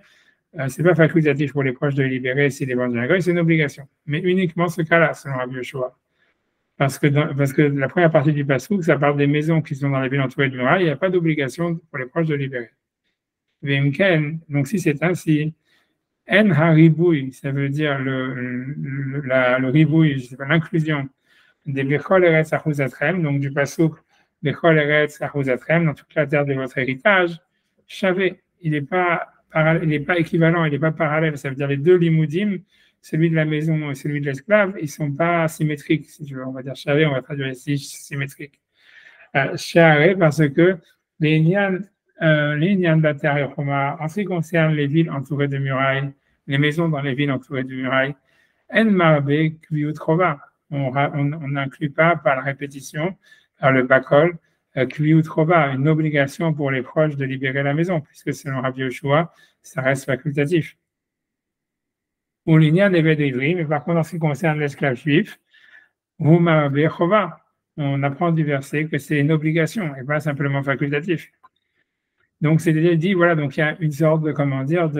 c'est pas facultatif pour les proches de libérer s'il est vendu à un goy, c'est une obligation. Mais uniquement ce cas-là, selon Rabbi Yoshua. Parce que la première partie du Passouk, ça parle des maisons qui sont dans les villes entourées de murailles, il n'y a pas d'obligation pour les proches de libérer. Donc si c'est ainsi, En haribouy, ça veut dire le ribouille, l'inclusion des Bechol Eretz Achuzatrem, donc du Passouk Bechol Eretz Achuzatrem, dans toute la terre de votre héritage. Chavé, il n'est pas équivalent, il n'est pas parallèle, ça veut dire les deux limoudim, celui de la maison et celui de l'esclave, ils ne sont pas symétriques, si tu veux, on va dire chavé, on va traduire ici symétrique. Charé, parce que les Nyan de la terre en ce qui concerne les villes entourées de murailles, les maisons dans les villes entourées de murailles, En Marbe Kviutrova. On n'inclut pas par la répétition, par le Bakol, Kviutrova, une obligation pour les proches de libérer la maison, puisque selon Rabbi Yoshua, ça reste facultatif. Ou l'Inyan des Vedivri, mais par contre, en ce qui concerne l'esclave juif, Hu Marbe Chova, on apprend du verset que c'est une obligation et pas simplement facultatif. Donc, c'est-à-dire, dit, voilà, donc il y a une sorte de, comment dire,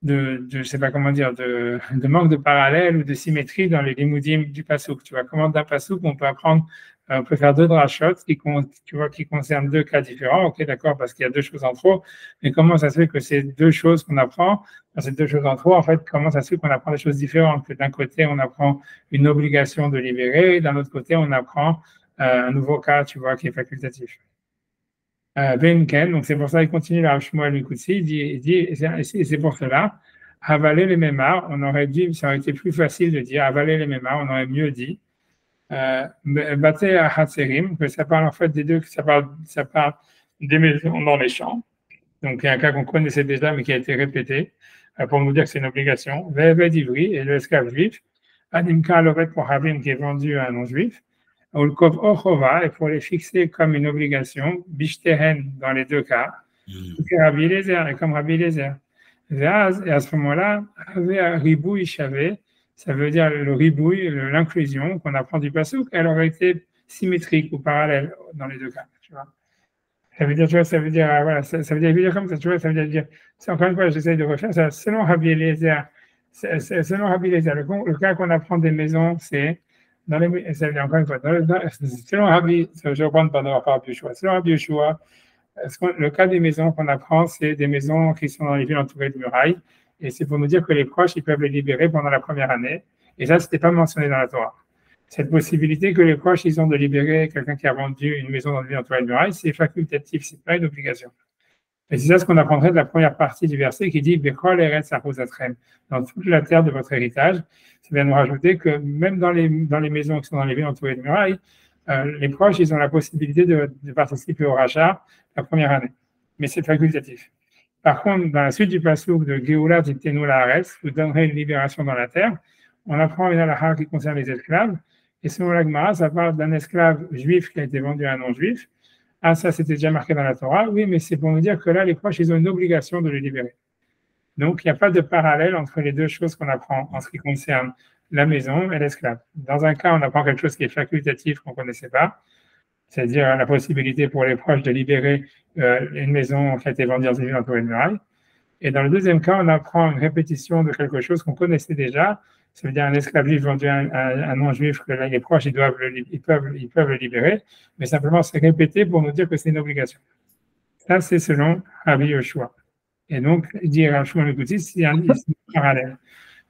je sais pas comment dire, de manque de parallèle ou de symétrie dans les limoudim du Passouk. Tu vois, comment d'un Passouk, on peut faire deux drachot qui concernent deux cas différents. Ok, d'accord, parce qu'il y a deux choses en trop. Mais comment ça se fait que ces deux choses qu'on apprend, dans ces deux choses en trop, en fait, comment ça se fait qu'on apprend des choses différentes? Que d'un côté, on apprend une obligation de libérer, et d'un autre côté, on apprend un nouveau cas, tu vois, qui est facultatif. Donc c'est pour ça qu'il continue la Shmuel Mikutzzi, il dit, c'est pour cela, Avaler les mémars, on aurait dit, ça aurait été plus facile de dire avaler les mémars, on aurait mieux dit. Baté à Hatzerim, que ça parle en fait des deux, que ça parle des maisons dans les champs. Donc il y a un cas qu'on connaissait déjà, mais qui a été répété pour nous dire que c'est une obligation. Ve'eved ivri, et l'esclave juif, Animka lovet pour Habim, qui est vendu à un non-juif. Ulkov ochova, et pour les fixer comme une obligation, Bishtehen dans les deux cas, Rabbi Eliezer, et comme Rabbi Eliezer. Et à ce moment-là, ribouille chavé, ça veut dire le ribouille, l'inclusion qu'on apprend du passouk, elle aurait été symétrique ou parallèle dans les deux cas. Tu vois. Ça veut dire, tu vois, ça veut dire, voilà, ça veut dire comme ça, tu vois, ça veut dire, encore une fois, j'essaie de refaire ça, selon Rabbi Eliezer, le cas qu'on apprend des maisons, c'est dans les, ça veut dire encore une fois, selon Rabbi, je vais reprendre pendant Rabbi Yeshua, selon Rabbi Yeshua, le cas des maisons qu'on apprend, c'est des maisons qui sont dans les villes entourées de murailles. Et c'est pour nous dire que les proches, ils peuvent les libérer pendant la première année. Et ça, ce n'était pas mentionné dans la Torah. Cette possibilité que les proches, ils ont de libérer quelqu'un qui a vendu une maison dans une ville entourée de murailles, c'est facultatif, ce n'est pas une obligation. Et c'est ça ce qu'on apprendrait de la première partie du verset qui dit « Bechol eretz achozatrem » dans toute la terre de votre héritage. Ça vient nous rajouter que même dans les maisons qui sont dans les villes entourées de murailles, les proches, ils ont la possibilité de participer au rachat la première année. Mais c'est facultatif. Par contre, dans la suite du passouk de Geoula Tiktenu Laaretz, vous donnerez une libération dans la terre, on apprend une halakha qui concerne les esclaves. Et selon la Gemara, ça parle d'un esclave juif qui a été vendu à un non-juif. Ah, ça, c'était déjà marqué dans la Torah. Oui, mais c'est pour nous dire que là, les proches, ils ont une obligation de le libérer. Donc, il n'y a pas de parallèle entre les deux choses qu'on apprend en ce qui concerne la maison et l'esclave. Dans un cas, on apprend quelque chose qui est facultatif, qu'on ne connaissait pas, c'est-à-dire la possibilité pour les proches de libérer une maison qui a été vendue dans une ville entourée de murailles. Et dans le deuxième cas, on apprend une répétition de quelque chose qu'on connaissait déjà, ça veut dire un esclave juif vendu à un non-juif, que là, les proches, ils peuvent le libérer, mais simplement c'est répété pour nous dire que c'est une obligation. Ça, c'est selon Rabbi Yoshua. Et donc, dire à Shmuel Yekouti, c'est un parallèle.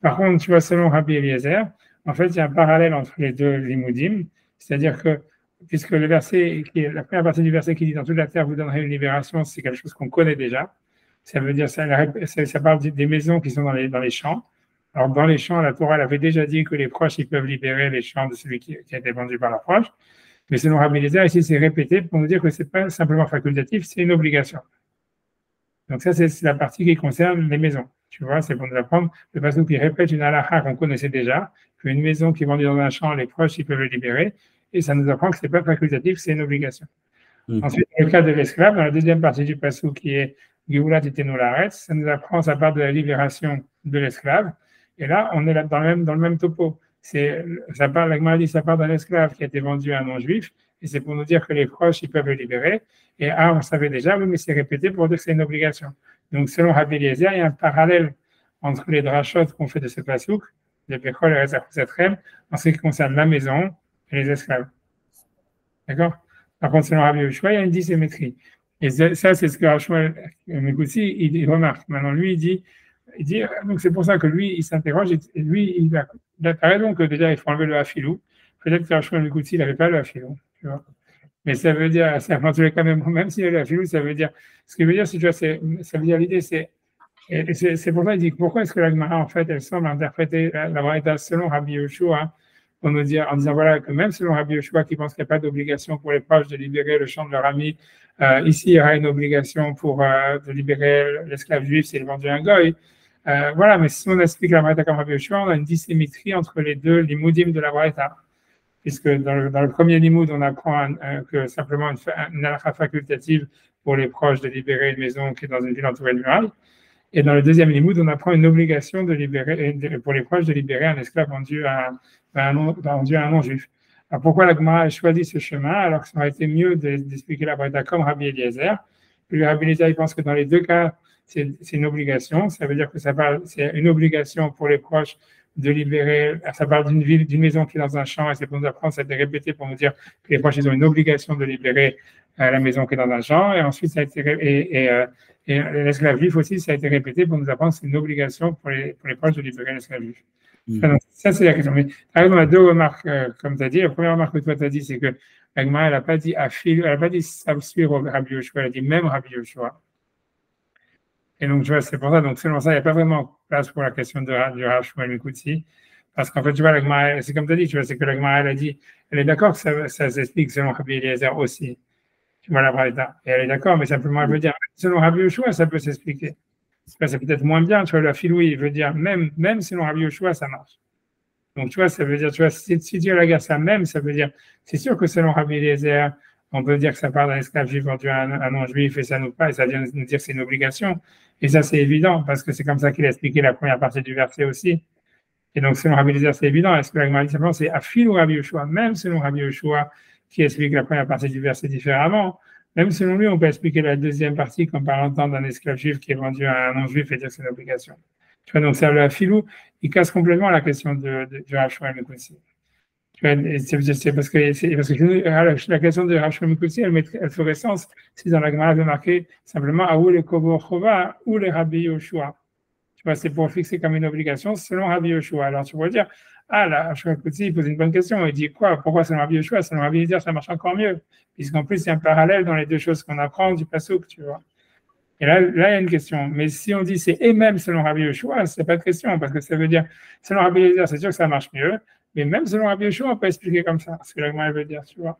Par contre, tu vois, selon Rabbi Eliezer, en fait, il y a un parallèle entre les deux limoudim, c'est-à-dire que, puisque le verset, la première partie du verset qui dit « Dans toute la terre, vous donnerez une libération », c'est quelque chose qu'on connaît déjà. Ça veut dire, ça parle des maisons qui sont dans les champs. Alors, dans les champs, la Torah elle avait déjà dit que les proches, ils peuvent libérer les champs de celui qui a été vendu par la proche. Mais selon Rabbi Eliezer, ici, c'est répété pour nous dire que ce n'est pas simplement facultatif, c'est une obligation. Donc ça, c'est la partie qui concerne les maisons. Tu vois, c'est pour nous apprendre de façon qui répète une halakha qu'on connaissait déjà, qu'une maison qui est vendue dans un champ, les proches, ils peuvent le libérer. Et ça nous apprend que ce n'est pas facultatif, c'est une obligation. Ensuite, le cas de l'esclave, dans la deuxième partie du passou qui est Geoulat Tiktenu Laaretz, ça nous apprend, ça part de la libération de l'esclave. Et là, on est là dans le même topo. Ça part d'un esclave qui a été vendu à un non-juif, et c'est pour nous dire que les proches, ils peuvent le libérer. Et on savait déjà, oui, mais c'est répété pour dire que c'est une obligation. Donc, selon Rabbi Eliezer, il y a un parallèle entre les drachot qu'on fait de ce pasouk, de Bechol et Rezachazatrem, en ce qui concerne la maison et les esclaves. D'accord? Par contre, selon Rabbi Yoshua, il y a une dissymétrie. Et ça, c'est ce que Shmuel Yekouti, il remarque. Maintenant, lui, il dit, donc c'est pour ça que lui, il s'interroge, et lui, il a raison que déjà, il faut enlever le hafilou. Peut-être que Shmuel Yekouti, il n'avait pas le hafilou, tu vois. Mais ça veut dire, en tous les cas, même s'il y a le hafilou, ça veut dire, ce qui veut dire, tu vois, ça veut dire l'idée, c'est pour ça qu'il dit, pourquoi est-ce que la Gemara, en fait, elle semble interpréter la Braïta selon Rabbi Yoshua, pour nous dire, en disant, voilà, que même selon Rabbi Yoshua, qui pense qu'il n'y a pas d'obligation pour les proches de libérer le champ de leur ami, ici, il y aura une obligation de libérer l'esclave juif s'il est vendu à un goy. Voilà, mais si on explique la Braïta comme Rabbi Yoshua, on a une dissymétrie entre les deux limoudim de la Braïta. Puisque dans le premier limoud, on apprend que simplement une halakha facultative pour les proches de libérer une maison qui est dans une ville entourée de murailles. Et dans le deuxième limoud, on apprend une obligation pour les proches de libérer un esclave vendu à un non-juif. Alors pourquoi la Gemara a choisi ce chemin alors que ça aurait été mieux d'expliquer la Braïta comme Rabbi Eliezer? Puis Rabbi Eliezer, il pense que dans les deux cas, c'est une obligation. Ça veut dire que c'est une obligation pour les proches de libérer, ça parle d'une maison qui est dans un champ, et c'est pour nous apprendre, ça a été répété pour nous dire que les proches, ils ont une obligation de libérer la maison qui est dans un champ, et ensuite, ça a été, et l'esclave juif aussi, ça a été répété pour nous apprendre que c'est une obligation pour les proches de libérer l'esclave juif. Donc, ça, c'est la question. Mais on a deux remarques, comme tu as dit. La première remarque que toi, tu as dit, c'est que la Gemara, elle n'a pas dit Afil, elle n'a pas dit Savsir Rabbi Yoshua, elle a dit même Rabbi Yoshua. Et donc, tu vois, c'est pour ça. Donc, selon ça, il n'y a pas vraiment place pour la question du Rav Shmuel Mikutsi. Parce qu'en fait, tu vois, la Gemara, c'est comme tu as dit, tu vois, c'est que la Gemara, elle a dit, elle est d'accord que ça s'explique selon Rabbi Eliezer aussi. Tu vois la Braïta. Et elle est d'accord, mais simplement, elle veut dire, selon Rabbi Yoshua, ça peut s'expliquer. C'est peut-être moins bien, tu vois, la filouille, il veut dire, même selon Rabbi Yoshua, ça marche. Donc, tu vois, ça veut dire, tu vois, si Dieu la guerre ça même, ça veut dire, c'est sûr que selon Rabbi Eliezer, on peut dire que ça part d'un esclave juif vendu à un non-juif et ça nous pas, et ça vient nous dire que c'est une obligation. Et ça, c'est évident, parce que c'est comme ça qu'il a expliqué la première partie du verset aussi. Et donc, selon Rabbi Eliezer, c'est évident. Est-ce que la Gemara simplement, c'est Afil ou Rabbi Yoshua, même selon Rabbi Yoshua, qui explique la première partie du verset différemment, même selon lui, on peut expliquer la deuxième partie comme par exemple d'un esclave juif qui est vendu à un non-juif et dire que c'est une obligation. Tu vois, donc, c'est le Afilou, il casse complètement la question du Rav Shmuel Mikutsi. C'est parce que la question de Rav Shmuel Mikutsi, elle ferait sens si dans la Gemara avait marqué simplement Aou le Kobo Chova ou les Rabbi Yoshua. Tu vois, c'est pour fixer comme une obligation selon Rabbi Yoshua. Alors tu pourrais dire, ah là, Rav Shmuel Mikutsi, il pose une bonne question. Il dit quoi? Pourquoi selon Rabbi Yoshua? Selon Rabbi Eliezer, ça marche encore mieux. Puisqu'en plus, il y a un parallèle dans les deux choses qu'on apprend du Passouk, tu vois. Et là, il y a une question. Mais si on dit c'est et même selon Rabbi Yoshua, c'est pas de question, parce que ça veut dire, selon Rabbi Eliezer, c'est sûr que ça marche mieux, mais même selon Rabbi Yoshua, on peut expliquer comme ça, ce que la Gemara veut dire, tu vois.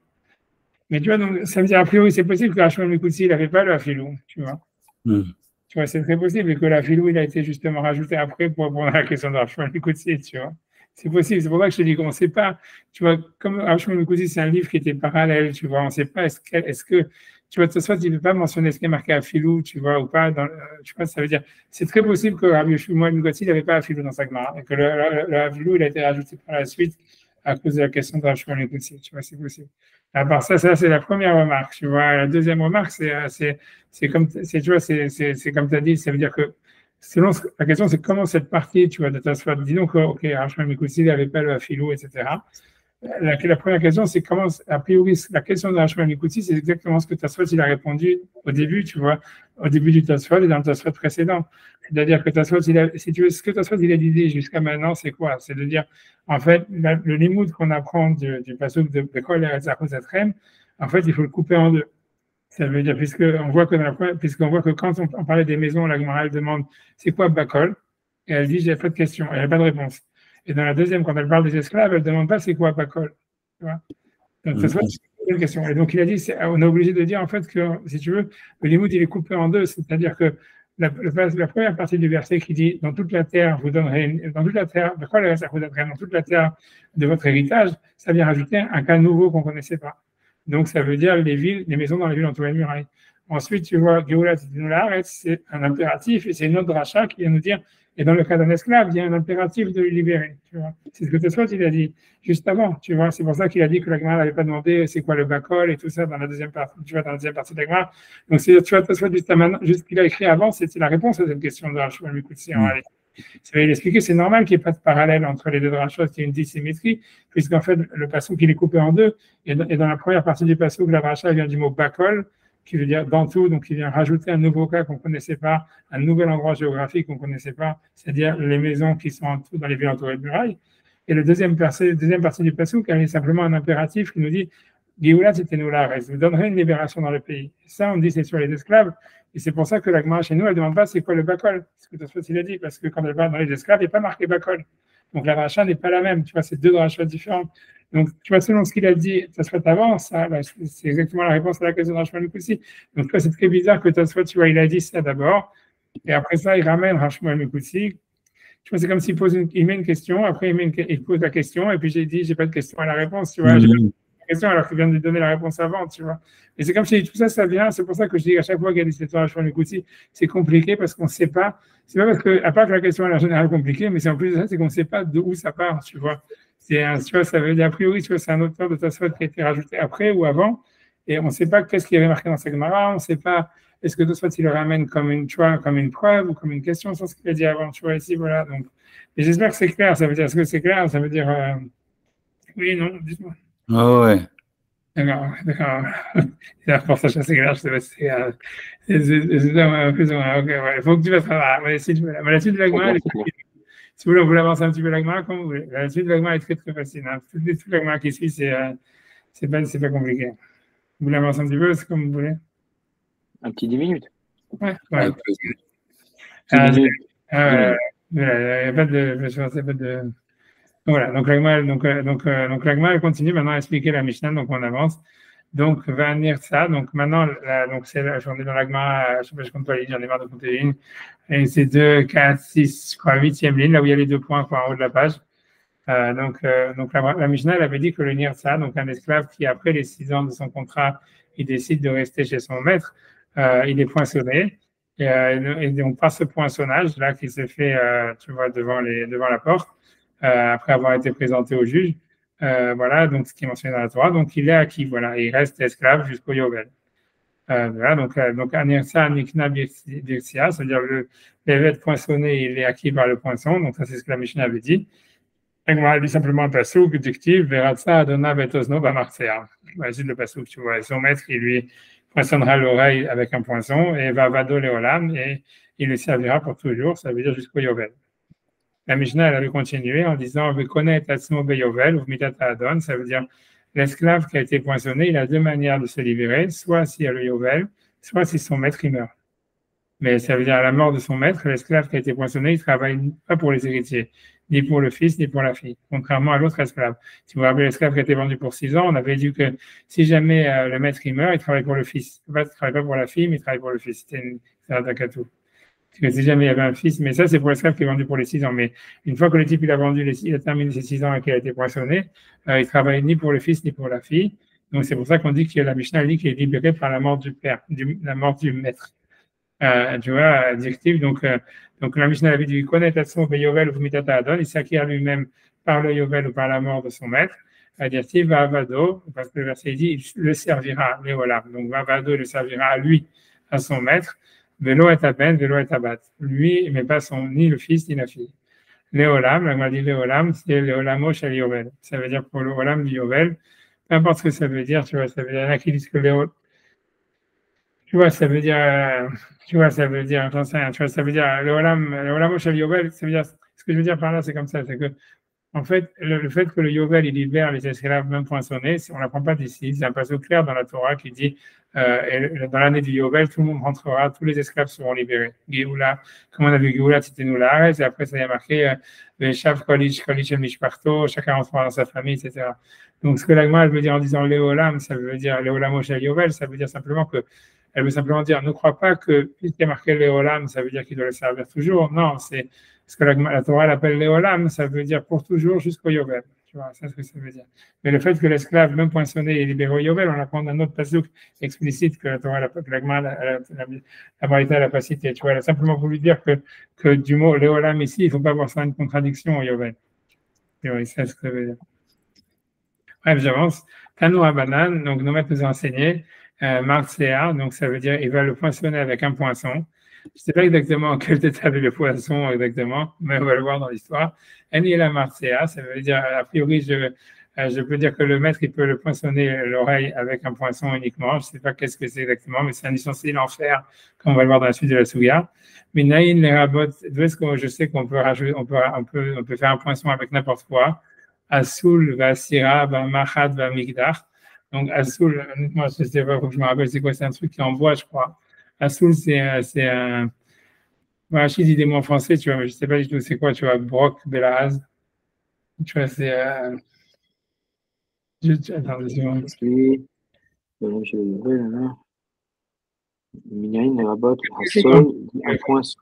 Mais tu vois, donc, ça veut dire, a priori, c'est possible que Rav Shmuel Mikutsi, il n'avait pas le Afilou, tu vois. Tu vois, c'est très possible, et que l'Afilou, il a été justement rajouté après pour répondre à la question de Rav Shmuel Mikutsi, tu vois. C'est possible, c'est pour ça que je te dis qu'on ne sait pas, tu vois, comme Rav Shmuel Mikutsi, c'est un livre qui était parallèle, tu vois, on ne sait pas, est-ce que tu vois, de toute façon, il ne veut pas mentionner ce qui est marqué à Filou, tu vois, ou pas. Tu vois, ça veut dire, c'est très possible que Rabbi Shmuel Mikutsi n'avait pas à Filou dans sa Gemara, et que le Filou, il a été rajouté par la suite à cause de la question de Rabbi Shmuel Mikutsi, tu vois, c'est possible. À part ça, c'est la première remarque, tu vois. La deuxième remarque, c'est comme, tu vois, c'est comme tu as dit, ça veut dire que, selon la question, c'est comment cette partie, tu vois, de ta soit, dis donc, ok, Rabbi Shmuel Mikutsi n'avait pas le Filou, etc. La première question, c'est comment, a priori, la question de Rav Shmuel Mikutsi, c'est exactement ce que Tosfot il a répondu au début, tu vois, au début du Tosfot et dans le Tosfot précédent. C'est-à-dire que Tosfot, si tu veux, ce que Tosfot il a dit jusqu'à maintenant, c'est quoi? C'est de dire, en fait, le limoud qu'on apprend du pasuk de Kol Eretz Achuz Etrem, en fait, il faut le couper en deux. Ça veut dire, puisqu'on voit que quand on parlait des maisons, la Gemara, elle demande, c'est quoi Bakol? Et elle dit, j'ai pas de question, elle n'a pas de réponse. Et dans la deuxième, quand elle parle des esclaves, elle ne demande pas c'est quoi Bakol. Tu vois. Donc, ça soit une question. Et donc, il a dit, on est obligé de dire, en fait, que, si tu veux, le limoud, il est coupé en deux. C'est-à-dire que la première partie du verset qui dit, dans toute la terre, vous donnerez, dans toute la terre, dans toute la terre de votre héritage, ça vient rajouter un cas nouveau qu'on ne connaissait pas. Donc, ça veut dire les maisons dans les villes entourées de murailles. Ensuite, tu vois, Géoula Tidinoular, c'est un impératif et c'est une autre rachat qui vient nous dire, et dans le cas d'un esclave, il y a un impératif de le libérer. Tu vois. C'est ce que Tosfot il a dit juste avant. Tu vois. C'est pour ça qu'il a dit que la Gemara n'avait pas demandé c'est quoi le Bakol et tout ça dans la deuxième partie, tu vois, dans la deuxième partie de la Gemara. Donc, tu vois, Tosfot, juste ce qu'il a écrit avant, c'était la réponse à cette question de Rav Shmuel Mikutsi en réalité. Ça veut expliquer, c'est normal qu'il n'y ait pas de parallèle entre les deux drachos, qu'il y ait une dissymétrie, puisqu'en fait, le passouk, il est coupé en deux. Et dans la première partie du passouk, la dracha vient du mot Bakol, qui veut dire dans tout, donc il vient rajouter un nouveau cas qu'on ne connaissait pas, un nouvel endroit géographique qu'on ne connaissait pas, c'est-à-dire les maisons qui sont dans les villes entourées de murailles. Et la deuxième partie du passouk, elle est simplement un impératif qui nous dit Géoula Titenoular, vous donnerez une libération dans le pays. Et ça, on dit c'est sur les esclaves. Et c'est pour ça que la Gemara chez nous, elle ne demande pas c'est quoi le Bakol, ce que Tosfot il a dit, parce que quand elle parle dans les esclaves, il n'est pas marqué Bakol. Donc la dracha n'est pas la même, tu vois, c'est deux drachas différentes. Donc, tu vois, selon ce qu'il a dit, Tosfot avant, ça, c'est exactement la réponse à la question de Rav Shmuel Mikutsi. Donc, tu vois, c'est très bizarre que Tosfot, tu vois, il a dit ça d'abord, et après ça, il ramène Rav Shmuel Mikutsi. Tu vois, c'est comme s'il met une question, après il pose la question, et puis j'ai dit, j'ai pas de question à la réponse, tu vois. J'ai pas de question alors qu'il vient de lui donner la réponse avant, tu vois. Et c'est comme si tout ça, ça vient, c'est pour ça que je dis à chaque fois qu'il y a des histoires Rav Shmuel Mikutsi, c'est compliqué parce qu'on ne sait pas. C'est pas parce que, à part que la question est en général compliquée, mais c'est en plus de ça, c'est qu'on ne sait pas d'où ça part, tu vois. Tu vois, ça veut dire, a priori, tu vois, c'est un auteur de Tosfot qui a été rajouté après ou avant, et on ne sait pas qu'est-ce qu'il y avait marqué dans sa Gemara, on ne sait pas, est-ce que Tosfot il le ramène comme une, tu vois, comme une preuve ou comme une question sur ce qu'il a dit avant, tu vois, ici, voilà. Donc, et j'espère que c'est clair, ça veut dire, est-ce que c'est clair, ça veut dire, oui, non, dites-moi. Ah ouais. D'accord. Pour ça, c'est clair, je sais pas si c'est un peu, ok, ouais, il faut que tu fasses ça, mais si tu veux, la suite de la Gemara, si vous voulez, on peut avancer un petit peu la Gemara comme vous voulez. La suite de la Gemara est très très facile. Hein. Toute la Gemara qui suit, c'est pas compliqué. Vous voulez avancer un petit peu, c'est comme vous voulez. Un petit 10 minutes. Ouais. 10 minutes. Il n'y a pas de. Voilà, donc l'agma, elle continue maintenant à expliquer la Mishnah, donc on avance. Donc, va venir ça. Donc, maintenant, donc c'est la journée dans l'agma, je ne sais pas, je compte pas les lignes, j'en ai marre de compter une. Et c'est 2, 4, 6, je crois, 8e ligne, là où il y a les 2 points en haut de la page. Donc la Mishnah, elle avait dit que le Nirtsa, donc un esclave qui, après les 6 ans de son contrat, il décide de rester chez son maître, il est poinçonné. Et donc, par ce poinçonnage, là, qui s'est fait, tu vois, devant la porte, après avoir été présenté au juge, voilà, donc ce qui est mentionné dans la Torah, donc il est acquis, voilà, il reste esclave jusqu'au Yovel. Voilà, donc Anirsa Nikna Birsia, c'est-à-dire l'évêque poinçonné, il est acquis par le poinçon, donc ça c'est ce que la Mishnah avait dit. Elle dit simplement un pasouk, dictive, Veratsa Adona Betosno Bamartsea. Vas-y le pasouk, tu vois, son maître, il lui poinçonnera l'oreille avec un poinçon, et va vado Leolam, et il le servira pour toujours, ça veut dire jusqu'au Yovel. La Mishnah, elle avait continué en disant Vekonet Atzmo Beyovel, ou Mitata Adon, ça veut dire l'esclave qui a été poinçonné, il a 2 manières de se libérer, soit s'il y a le Yovel, soit si son maître il meurt. Mais ça veut dire à la mort de son maître, l'esclave qui a été poinçonné, il ne travaille pas pour les héritiers, ni pour le fils, ni pour la fille, contrairement à l'autre esclave. Si vous vous rappelez l'esclave qui a été vendu pour 6 ans, on avait dit que si jamais le maître il meurt, il travaille pour le fils. Il ne travaille pas pour la fille, mais il travaille pour le fils. C'est un takatou. Parce que si jamais il y avait un fils, mais ça c'est pour l'esclave qui est vendu pour les 6 ans. Mais une fois que le type il a vendu, il a terminé ses 6 ans et qu'il a été poinçonné, il travaille ni pour le fils ni pour la fille. Donc c'est pour ça qu'on dit que la Mishnah dit qu'il est libéré par la mort du père, la mort du maître. Tu vois, directive. Donc la Mishnah avait dit connaître son Yovel ou Mitata Adon, il s'acquiert lui-même par le Yovel ou par la mort de son maître. Directive va Vado, parce que le verset dit il le servira, Léolam. Donc va Vado, il le servira à lui, à son maître. Vélo et aben, vélo et abat. Lui, mais pas ni le fils ni la fille. Léolam, la m'a dit Léolam, c'est Léolamo chez Yovel. Ça veut dire pour Léolam du Yovel. Peu importe ce que ça veut dire, tu vois, ça veut dire, il y en a qui disent que Léolam. Tu vois, ça veut dire, j'en sais rien, tu vois, ça veut dire, Léolamo chez Yovel, ça veut dire, ce que je veux dire par là, c'est comme ça, c'est que, en fait, le fait que le Yovel, il libère les esclaves même poinçonnés, on ne l'apprend pas d'ici, c'est un passage clair dans la Torah qui dit, dans l'année du Yovel, tout le monde rentrera, tous les esclaves seront libérés. Géoula, comme on a vu, Géoula, c'était nous la et après, ça y a marqué, Shav Kolich, El Mishparto, chacun rentrera dans sa famille, etc. Donc, ce que l'Agma, elle veut dire en disant Léolam, ça veut dire Léolamo chez Yovel, ça veut dire simplement que, elle veut simplement dire, ne crois pas que, puisqu'il y a marqué Léolam, ça veut dire qu'il doit le servir toujours. Non, c'est ce que la Torah l'appelle Léolam, ça veut dire pour toujours jusqu'au Yovel. Tu vois, c'est ce que ça veut dire. Mais le fait que l'esclave, même poinçonné, est libéré au Yovel, on apprend d'un autre pasuk explicite que la Torah, la Braïta n'a pas cité. Tu vois, elle a simplement voulu dire que du mot Léolam ici, il ne faut pas voir ça une contradiction au Yovel. Tu vois, c'est ce que ça veut dire. Bref, j'avance. Tanou Abanan, donc nos maîtres nous ont enseigné. Marcea, donc ça veut dire il va le poinçonner avec un poinçon. Je ne sais pas exactement quel était le poisson exactement, mais on va le voir dans l'histoire. Eniela Marcea, ça veut dire, a priori, je peux dire que le maître, il peut le poinçonner l'oreille avec un poinçon uniquement. Je ne sais pas qu'est-ce que c'est exactement, mais c'est un ustensile en fer, comme on va le voir dans la suite de la Souga. Mais Naïn, les rabots, je sais qu'on peut rajouter, on peut faire un poinçon avec n'importe quoi. Asoul, Vasira, Machat, Migdar. Donc, Assoul, honnêtement, je ne sais pas, il faut que je me rappelle, c'est quoi? C'est un truc qui est en bois, je crois. Assoul, c'est un. Voilà, je dis des mots en français, tu vois, mais je ne sais pas du tout c'est quoi, tu vois, Broc, Belaz. Tu vois, c'est. Attends, je vais là. Minérine, les rabottes, Hassol, un poinçon.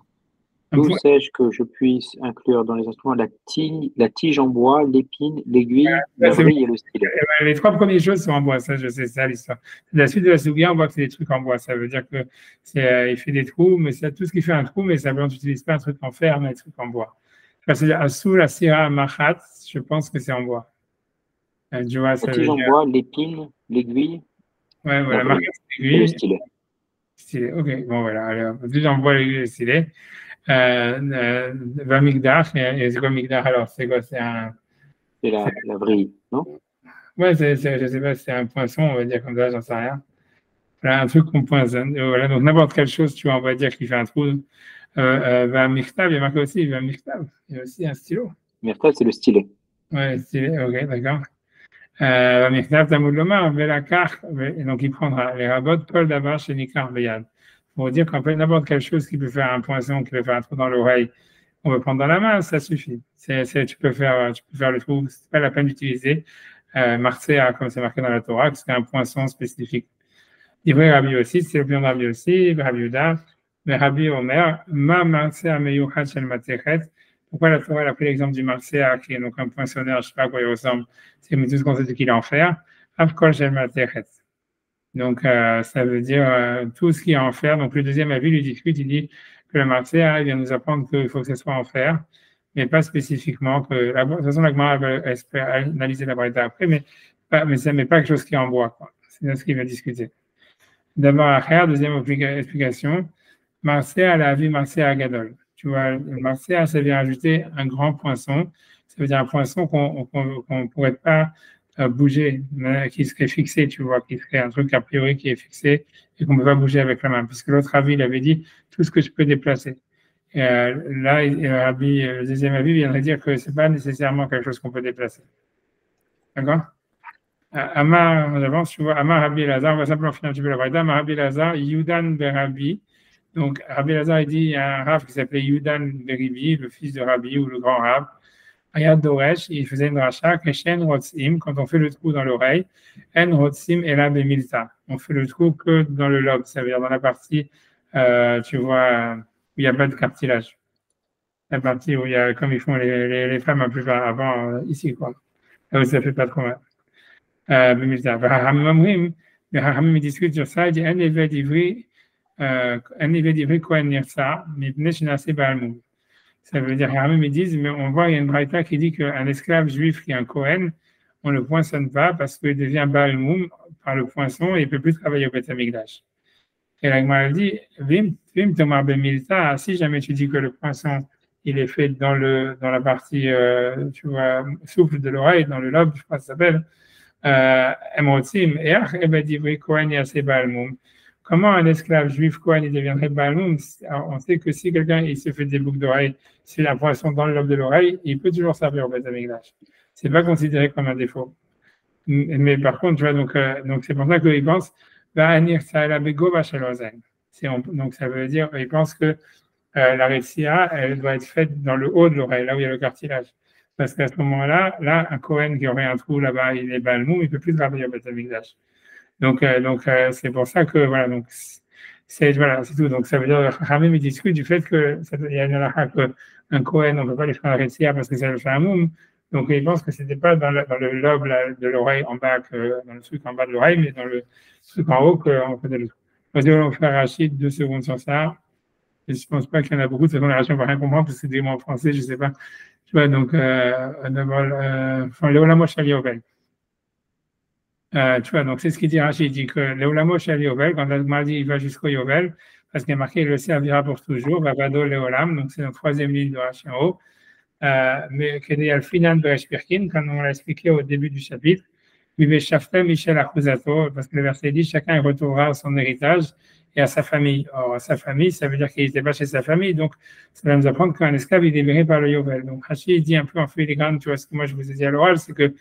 D'où sais-je que je puisse inclure dans les instruments la tige en bois, l'épine, l'aiguille, la vrille et le stylet? Les 3 premières choses sont en bois, ça, je sais, ça, l'histoire. La suite de la Souga, on voit que c'est des trucs en bois. Ça veut dire que il fait des trous, mais c'est tout ce qui fait un trou, mais ça veut dire que tu n'utilises pas un truc en fer, mais un truc en bois. C'est-à-dire, Assoul, Asira, Machat, je pense que c'est en bois. Tu vois, la tige en bois, l'épine, l'aiguille. Ouais, voilà, Machat, c'est l'aiguille. Et le stylet. Stylet, ok, bon, voilà, allez, tige en bois, l'aiguille et le stylet. Migdar, et c'est quoi Migdar alors? C'est quoi? C'est la vrille, non? Ouais, je ne sais pas si c'est un poinçon, on va dire comme ça, j'en sais rien. Voilà, un truc qu'on poinçonne. Voilà, donc n'importe quelle chose, tu vois, on va dire qu'il fait un trou. Mictab, il y a marqué aussi, Mictab. Il y a aussi un stylo. Mictab, c'est le stylet. Ouais, stylet, ok, d'accord. Mictab, Tamoud Lomar, Velakar, donc il prendra les rabots, Paul Davar chez Nikar Beyad. pour dire qu'en fait, n'importe quelle chose qui peut faire un poinçon, qui peut faire un trou dans l'oreille, on peut prendre dans la main, ça suffit. Tu peux faire le trou, c'est pas la peine d'utiliser Marcea, comme c'est marqué dans la Torah, que c'est un poinçon spécifique. Divrei Rabbi aussi, c'est l'opinion de Rabbi aussi, Rabbi Yuda, mais Rabbi Omer, ma Marcea meyuchad shel matechet. Pourquoi la Torah a pris l'exemple du Marcea, qui est donc un poinçonneur, je ne sais pas à quoi il ressemble, c'est tout ce qu'on sait qu'il est en fer, Avkol shel matechet. Donc, ça veut dire tout ce qui est en fer. Donc, le deuxième avis lui discute, il dit que le Marcea, il vient nous apprendre qu'il faut que ce soit en fer, mais pas spécifiquement que. De toute façon, la Gemara va analyser la braïta après, mais pas quelque chose qui est en bois, quoi. C'est ce qu'il va discuter. D'abord, Acher, deuxième explication, Marcea, la vie Marcea Gadol. Tu vois, le Marcea, ça vient ajouter un grand poinçon. Ça veut dire un poinçon qu'on ne pourrait pas bouger, qui serait fixé, tu vois, qui serait un truc a priori qui est fixé et qu'on ne peut pas bouger avec la main. Puisque l'autre avis, il avait dit tout ce que je peux déplacer. Et là, le deuxième avis viendrait dire que ce n'est pas nécessairement quelque chose qu'on peut déplacer. D'accord? Amar, en avance, tu vois, Amar Rabbi Elazar, on va simplement finir un petit peu la braïda. Amar Rabbi Elazar, Yudan Berabi. Donc, Rabbi Elazar, il dit, il y a un rave qui s'appelait Yudan Beribi, le fils de Rabbi ou le grand rave. Ayad Doresh, il faisait une racha, Keshen Rotsim, quand on fait le trou dans l'oreille, En Rotsim Ela Bemilta. On fait le trou que dans le lobe, ça veut dire dans la partie, tu vois, où il n'y a pas de cartilage. La partie où il y a, comme ils font les femmes un peu avant, ici, quoi. Là où ça fait pas trop mal. Bemilta. Hamim discute sur ça, il dit, En Eved Ivri, Kohen Nirsa, Mipne Shinase Baalmoum. Ça veut dire, ils disent, mais on voit, il y a une braïta qui dit qu'un esclave juif qui est un Kohen, on ne le poinçonne pas parce qu'il devient Baal Moum par le poinçon et il ne peut plus travailler au Beth Amikdash. Et la Gemara dit, Vim Tomar Bemilta, si jamais tu dis que le poinçon, il est fait dans la partie, tu vois, souple de l'oreille, dans le lobe, je crois que ça s'appelle, Emotim, et Ebedivri Kohen Yase Baal Moum. Comment un esclave juif Kohen il deviendrait Baal Moum? On sait que si quelqu'un il se fait des boucles d'oreille, s'il a un poinçon dans le lobe de l'oreille, il peut toujours servir au Beth Amikdash. C'est pas considéré comme un défaut. Mais par contre, tu vois, donc c'est pour ça qu'ils pensent donc ça veut dire, ils pensent que la rétia, elle doit être faite dans le haut de l'oreille, là où il y a le cartilage. Parce qu'à ce moment-là, un Kohen qui aurait un trou là-bas, il est Baal Moum, il ne peut plus travailler au Beth Amikdash. Donc c'est pour ça que voilà, donc c'est tout. Donc ça veut dire Ramim discute du fait que il y a une halakha qu'un Kohen on ne peut pas lui faire un rétia parce que ça le fait un moum. Donc il pense que c'était pas dans le lobe de l'oreille en bas, dans le truc en bas de l'oreille, mais dans le truc en haut qu'on faisait le truc. Vas-y, on va faire Rachid 2 secondes sur ça. Et je pense pas qu'il y en a beaucoup de secondes. Rachid on va rien comprendre parce que c'est des mots en français, je sais pas. Tu vois donc Léolam Shali Ovel. Tu vois, donc c'est ce qu'il dit Rachid, il dit que Léolamo Shali Yovel, quand la dit il va jusqu'au Yovel, parce qu'il est marqué il le servira pour toujours, Vavado Léolam, donc c'est la troisième ligne de Rachid en haut. Mais qu'il y a le final de Reshpirkin, quand on l'a expliqué au début du chapitre, Vive Shaftem Michel Akuzato, parce que le verset dit chacun retournera à son héritage et à sa famille. Or, à sa famille, ça veut dire qu'il n'était pas chez sa famille, donc ça va nous apprendre qu'un esclave est libéré par le Yovel. Donc Rachid dit un peu en filigrane, tu vois, ce que moi je vous ai dit à l'oral, c'est que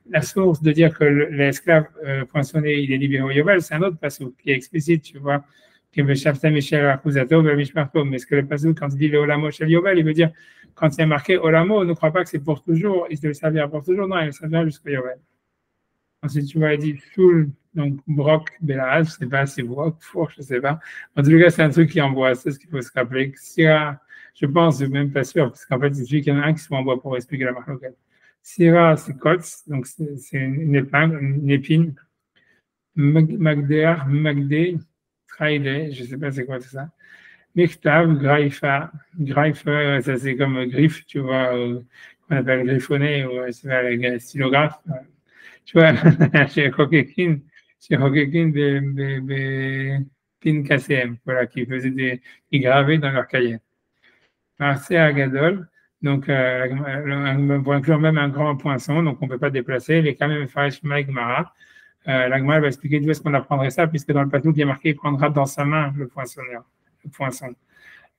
la source de dire que l'esclave poinçonné, il est libéré au Yovel, c'est un autre passage qui est explicite, tu vois, qui veut Shafta Michel Akuzato, mais ce que le passage, quand il dit le Olamo Shel Yovel, il veut dire, quand il y a marqué Olamo, ne crois pas que c'est pour toujours, il se servira pour toujours, non, il servira jusqu'au Yovel. Ensuite, tu vois, il dit Soul, donc Brock, Belahaj, je ne sais pas si Brock, Four, je ne sais pas. En tout cas, c'est un truc qui est en bois, c'est ce qu'il faut se rappeler. Syrah, je pense, je ne suis même pas sûr, parce qu'en fait, il suffit qu'il y en a un qui soit en bois pour expliquer la marque locale. Syrah, c'est Kotz, donc c'est une épingle, une épine. Magder, Traide, je ne sais pas c'est quoi tout ça. Miktav, Graifa, ça c'est comme griffe, tu vois, qu'on appelle griffonné, ou c'est le stylographe. Tu vois, chez Hokekin de Pin KCM, voilà, qui gravaient dans leur cahier. Marcea Gadol, donc pour inclure même un grand poinçon, donc on ne peut pas déplacer. Les Kamem Faish Maigmara, la Gemara va expliquer d'où est-ce qu'on apprendrait ça, puisque dans le patou qui est marqué, il prendra dans sa main le poinçon.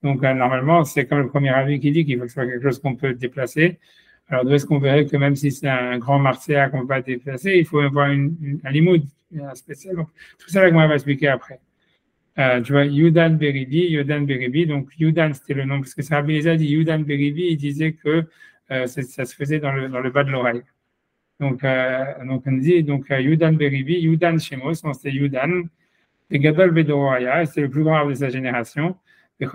Donc normalement, c'est comme le premier avis qui dit qu'il faut que ce soit quelque chose qu'on peut déplacer. Alors d'où est-ce qu'on verrait que même si c'est un grand Marcea qu'on ne peut pas déplacer, il faut avoir un limoud spécial. Donc tout ça, la Gemara va expliquer après. Tu vois, Yudan Beribi, donc Yudan c'était le nom, parce que Rabbi Eliezer dit Yudan Beribi, il disait que ça se faisait dans le bas de l'oreille. Donc on dit Yudan Beribi, Yudan Shemos, c'était Yudan, et Gadol Bedoroya, c'est le plus grand de sa génération. Parce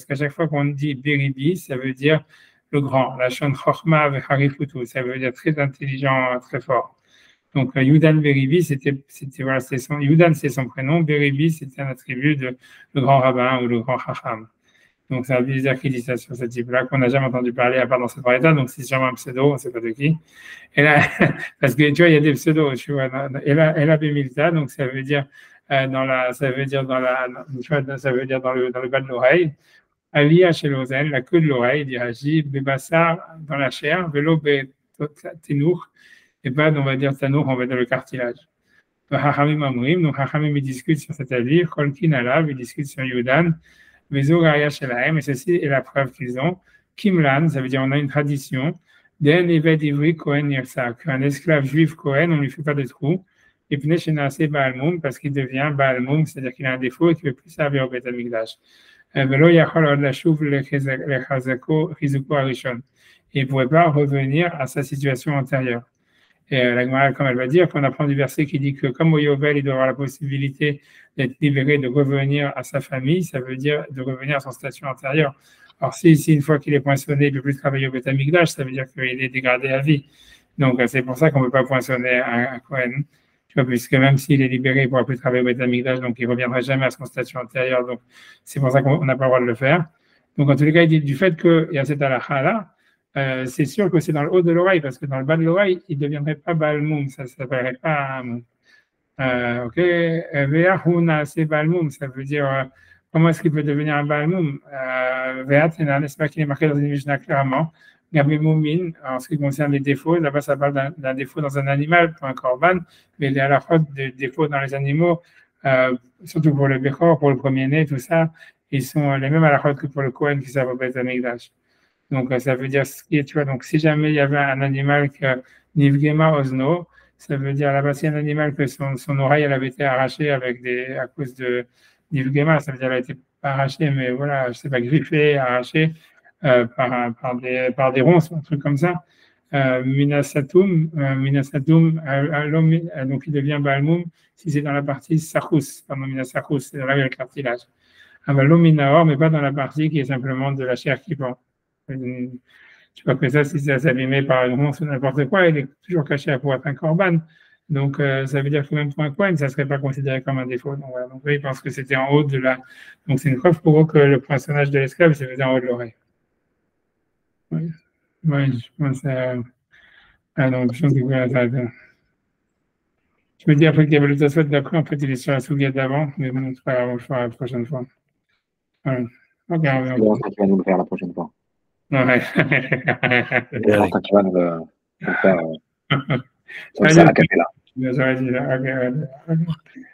qu'à chaque fois qu'on dit Beribi, ça veut dire le grand, la Shon Chochma Vecharifutu, ça veut dire très intelligent, très fort. Donc, Yudan Beribi, voilà, Yudan, c'est son prénom. Beribi, c'était un attribut de le grand rabbin ou le grand chacham. Donc, c'est un bizarre qui dit ça sur ce type-là, qu'on n'a jamais entendu parler à part dans cette variété. Donc, c'est sûrement un pseudo, on ne sait pas de qui. Et là, parce que tu vois, il y a des pseudos, tu vois. Et là, Bemilta, donc ça veut dire dans le bas de l'oreille. Aliyah chez l'ozen, la queue de l'oreille, dit Raji, Bebassar dans la chair, Velo Tenour, et pas, on va dire Tanour, on va dire le cartilage. Hachamim Amrim, donc Hachamim ils discutent sur cet avis, Cholkin Alav, ils discutent sur Yudan, Vezo Garia Shelahem, et ceci est la preuve qu'ils ont. Kimlan, ça veut dire on a une tradition, d'En Eved Ivri Kohen Yirsa, qu'un esclave juif Kohen, on ne lui fait pas de trou, et Pnei Shenase Baalmoum, parce qu'il devient Baalmoum, c'est-à-dire qu'il a un défaut et qu'il ne veut plus servir au Beth Amikdash. Velo Yachol Od Lashuv Lechazako Chizuko Arishon. Il ne pourrait pas revenir à sa situation antérieure. Et la Gemara, comme elle va dire, qu'on apprend du verset qui dit que comme au Yovel, il doit avoir la possibilité d'être libéré, de revenir à sa famille, ça veut dire de revenir à son statut antérieur. Alors si une fois qu'il est poinçonné, il ne peut plus travailler au Beth Amikdash, ça veut dire qu'il est dégradé à vie. Donc c'est pour ça qu'on ne peut pas poinçonner un Kohen. Tu vois, puisque même s'il est libéré, il ne pourra plus travailler au Beth Amikdash, donc il ne reviendra jamais à son statut antérieur. Donc c'est pour ça qu'on n'a pas le droit de le faire. Donc en tous les cas, il dit du fait qu'il y a cette halakha-là, c'est sûr que c'est dans le haut de l'oreille, parce que dans le bas de l'oreille, il ne deviendrait pas Balmoum, ça ne s'appellerait pas. Ok, Ve'ahuna, c'est Balmoum, ça veut dire comment est-ce qu'il peut devenir un Balmoum. Ve'atena, n'est-ce pas qu'il est marqué dans une Mishnah clairement. Gabi Moumin, en ce qui concerne les défauts, là-bas ça parle d'un défaut dans un animal, pour un korban, mais il y a la fois des défauts dans les animaux, surtout pour le Bechor, pour le premier-né, tout ça, ils sont les mêmes à la fois que pour le Kohen qui savent au Beth Amikdash. Donc, ça veut dire, tu vois, donc si jamais il y avait un animal que Nivgema Osno, ça veut dire là-bas, si un animal que son oreille, elle avait été arrachée à cause de Nivgema, ça veut dire qu'elle a été pas arrachée, mais voilà, je ne sais pas, griffée, arrachée par des ronces, un truc comme ça. Minasatum, donc il devient Balmoum si c'est dans la partie Sarkous, pardon, Minasarkous, c'est là où il y a le cartilage. Minaor, mais pas dans la partie qui est simplement de la chair qui pend. Je crois que ça, si ça s'abîmait par une ronce ou n'importe quoi, il est toujours caché pour être un korban. Donc, ça veut dire que même pour un Kohen, ça ne serait pas considéré comme un défaut. Donc, voilà. Donc, eux, ils pensent que c'était en haut de la. Donc, c'est une preuve pour eux que le poinçonnage de l'esclave, se faisait en haut de l'oreille. Oui, je pense à. Ah non, je pense que je me dis après qu'il y avait le Tosfot d'après, en fait, il est sur la Souga d'avant, mais bon, c'est pas grave, on le fera la prochaine fois. Voilà. Ok, tu vas nous le faire la prochaine fois. Ouais. Quand tu vas nous le faire comme ça, à capella. J'aurais dit ça. Ok.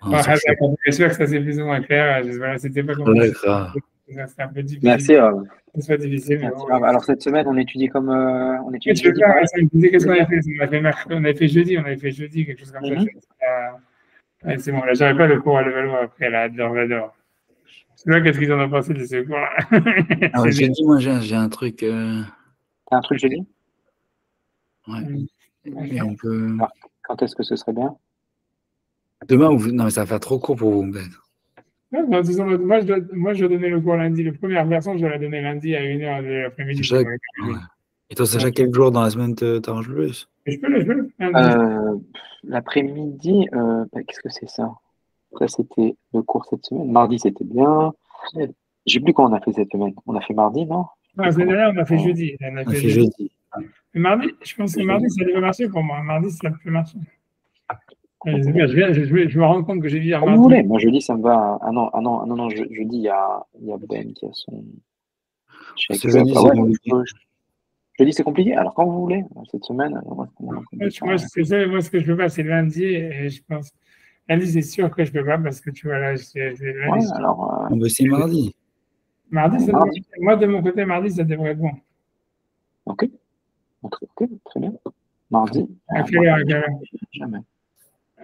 Je suis sûr que ça c'est plus ou moins clair. C'était pas comme ça. C'était un peu difficile. Merci. C'est pas difficile. Merci. Alors cette semaine, on étudie comme on étudie. Qu'est-ce qu'on avait fait? On avait fait jeudi, quelque chose comme ça. Ouais, c'est bon, là, j'avais pas le cours à level 1 après, là, d'or. C'est là, qu'est-ce qu'ils en ont pensé de ce cours-là? Ah, jeudi, moi, j'ai un truc. T'as un truc jeudi? Ouais. Et on peut. Alors, quand est-ce que ce serait bien? Demain, non, mais ça va faire trop court pour vous, Ben. Non, moi, je dois donner le cours lundi. La première version, je dois la donner lundi à 1h de l'après-midi. Ouais. Et toi, Sacha, quel jour dans la semaine t'arrange le plus? Je peux. L'après-midi, qu'est-ce que c'est ça? Après, c'était le cours cette semaine. Mardi, c'était bien. Je ne sais plus quand on a fait cette semaine. On a fait mardi, non? La semaine dernière, on a fait jeudi. On a fait jeudi. Mais mardi, je pense que mardi, ça devait marcher pour moi. Mardi, ça peut marcher. Je me rends compte que j'ai dit mardi. Vous voulez, moi jeudi, ça me va. Ah non, jeudi, il y a Ben qui a son. Jeudi, c'est compliqué. Alors, quand vous voulez, cette semaine. Moi, ce que je peux pas, c'est lundi. Et je pense. Lundi, c'est sûr que je peux pas parce que tu vois là. Alors. C'est mardi. Mardi, moi, de mon côté, mardi, ça devrait être bon. Ok, très bien. Mardi. À quelle heure? Jamais.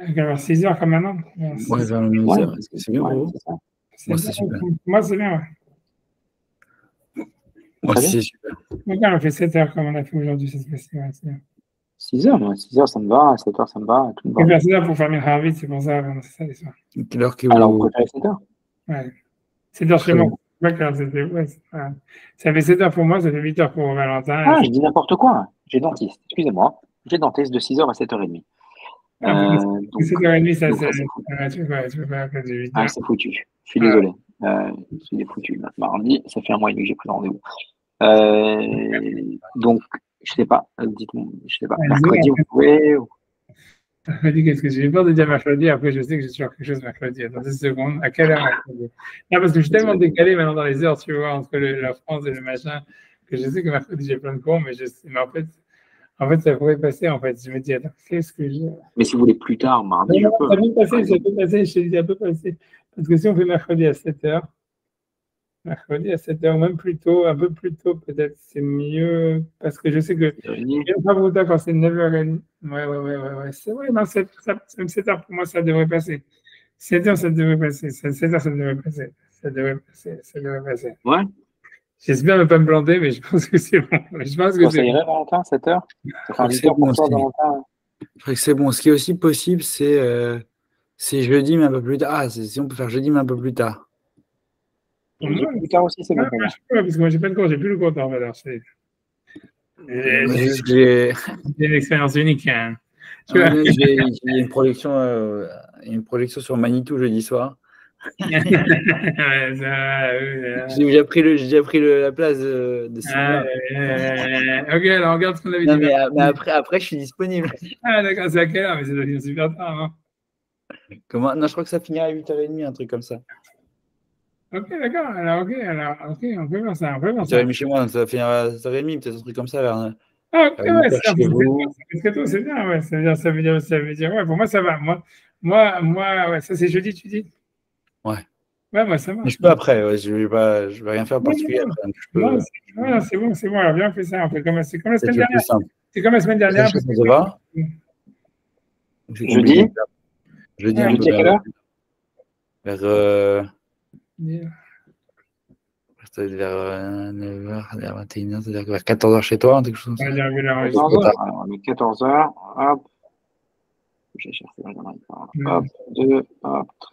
vers 6 heures comme maintenant. Ouais, vers le 9h. Est-ce que c'est bien Ouais, pour vous? c'est ça. Moi, c'est super. Moi, c'est bien, ouais. Moi, Très bien. c'est super. Regarde, on fait 7 heures comme on a fait aujourd'hui, c'est spécial. Ouais, c'est bien. 6 heures, moi, 6 heures, ça me va. 7 heures, ça me va. Tout me On va. fait 7 heures pour faire Mincha vite, c'est pour ça, c'est ça l'histoire. Quelle heure que Alors, on vous. préfère 7 heures. Ouais. 7 heures chez Très moi. bien. D'accord, c'était, ouais, ça fait 7 heures pour moi, ça fait 8 heures pour Valentin. Ah, je dis n'importe quoi. J'ai dentiste. Excusez-moi. J'ai dentiste de 6 heures à 7h30. Donc, 7h30, ça, donc c'est. ça, c'est fou. Tu peux pas faire de 8 Ah, heures. c'est foutu. Je suis désolé. C'est foutu. Mardi, ça fait un mois et demi que j'ai pris le rendez-vous. Donc, je sais pas. Dites-moi, je sais pas. Ouais, Mercredi, vous pouvez. Mercredi, qu'est-ce que j'ai peur de dire mercredi, après je sais que j'ai toujours quelque chose mercredi. Attends 10 secondes. À quelle heure mercredi? Non, parce que je suis tellement décalé maintenant dans les heures, tu vois, entre la France et le machin, que je sais que mercredi j'ai plein de cours, mais en fait, ça pourrait passer, en fait. Je me dis, attends, qu'est-ce que j'ai? Mais si vous voulez plus tard, mardi, je peux. Ça peut passer, ça peut passer, je te dis, ça peut passer. Parce que si on fait mercredi à 7 heures, mercredi à 7 heures, même plus tôt, un peu plus tôt peut-être, c'est mieux, parce que je sais que pas pour autant quand c'est 9h30. Ouais. C'est vrai, non, 7 heures pour moi, ça devrait passer. 7 heures, ça devrait passer. 7 heures, ça devrait passer. Ça devrait passer. Ouais. J'espère ne pas me planter, mais je pense que c'est bon. Je pense que Ça irait, Valentin, 7 heures? Ça fait un 8 heures pour toi, Valentin. Je crois que c'est bon. Ce qui est aussi possible, c'est jeudi, mais un peu plus tard. Ah, si on peut faire jeudi, mais un peu plus tard. Jeudi plus tard aussi, c'est bon pour moi. Parce que moi, j'ai pas de cours, j'ai plus le compte en valeur. J'ai une expérience unique. Hein. J'ai une projection sur Manitou jeudi soir. J'ai déjà pris la place de Sylvain. Ok, alors regarde ce qu'on avait dit. Mais après, je suis disponible. Ah, d'accord, c'est à quelle heure? Mais ça doit finir super tard. Hein. Comment? Non, je crois que ça finira à 8h30, un truc comme ça. Ok, d'accord. Alors, ok, on peut faire ça. 8h30 chez moi, ça va finir à 7h30, peut-être un truc comme ça. Ah, ok, ouais, c'est bien, ouais. Ça veut dire, ouais, pour moi, ça va. Moi, ouais, ça, c'est jeudi, tu dis? Ouais. Ouais, moi, ça va. Mais je peux après, ouais, je vais rien faire en particulier après. Non, c'est bon, alors bien, on fait ça. C'est comme la semaine dernière. C'est comme la semaine dernière. Ça te va? Jeudi? Jeudi, à quelle heure? Vers 9h, vers 21h, c'est-à-dire vers 14h chez toi, quelque chose comme ça. 14h, alors on est 14h, hop, j'ai cherché, hop, 2, hop, 13.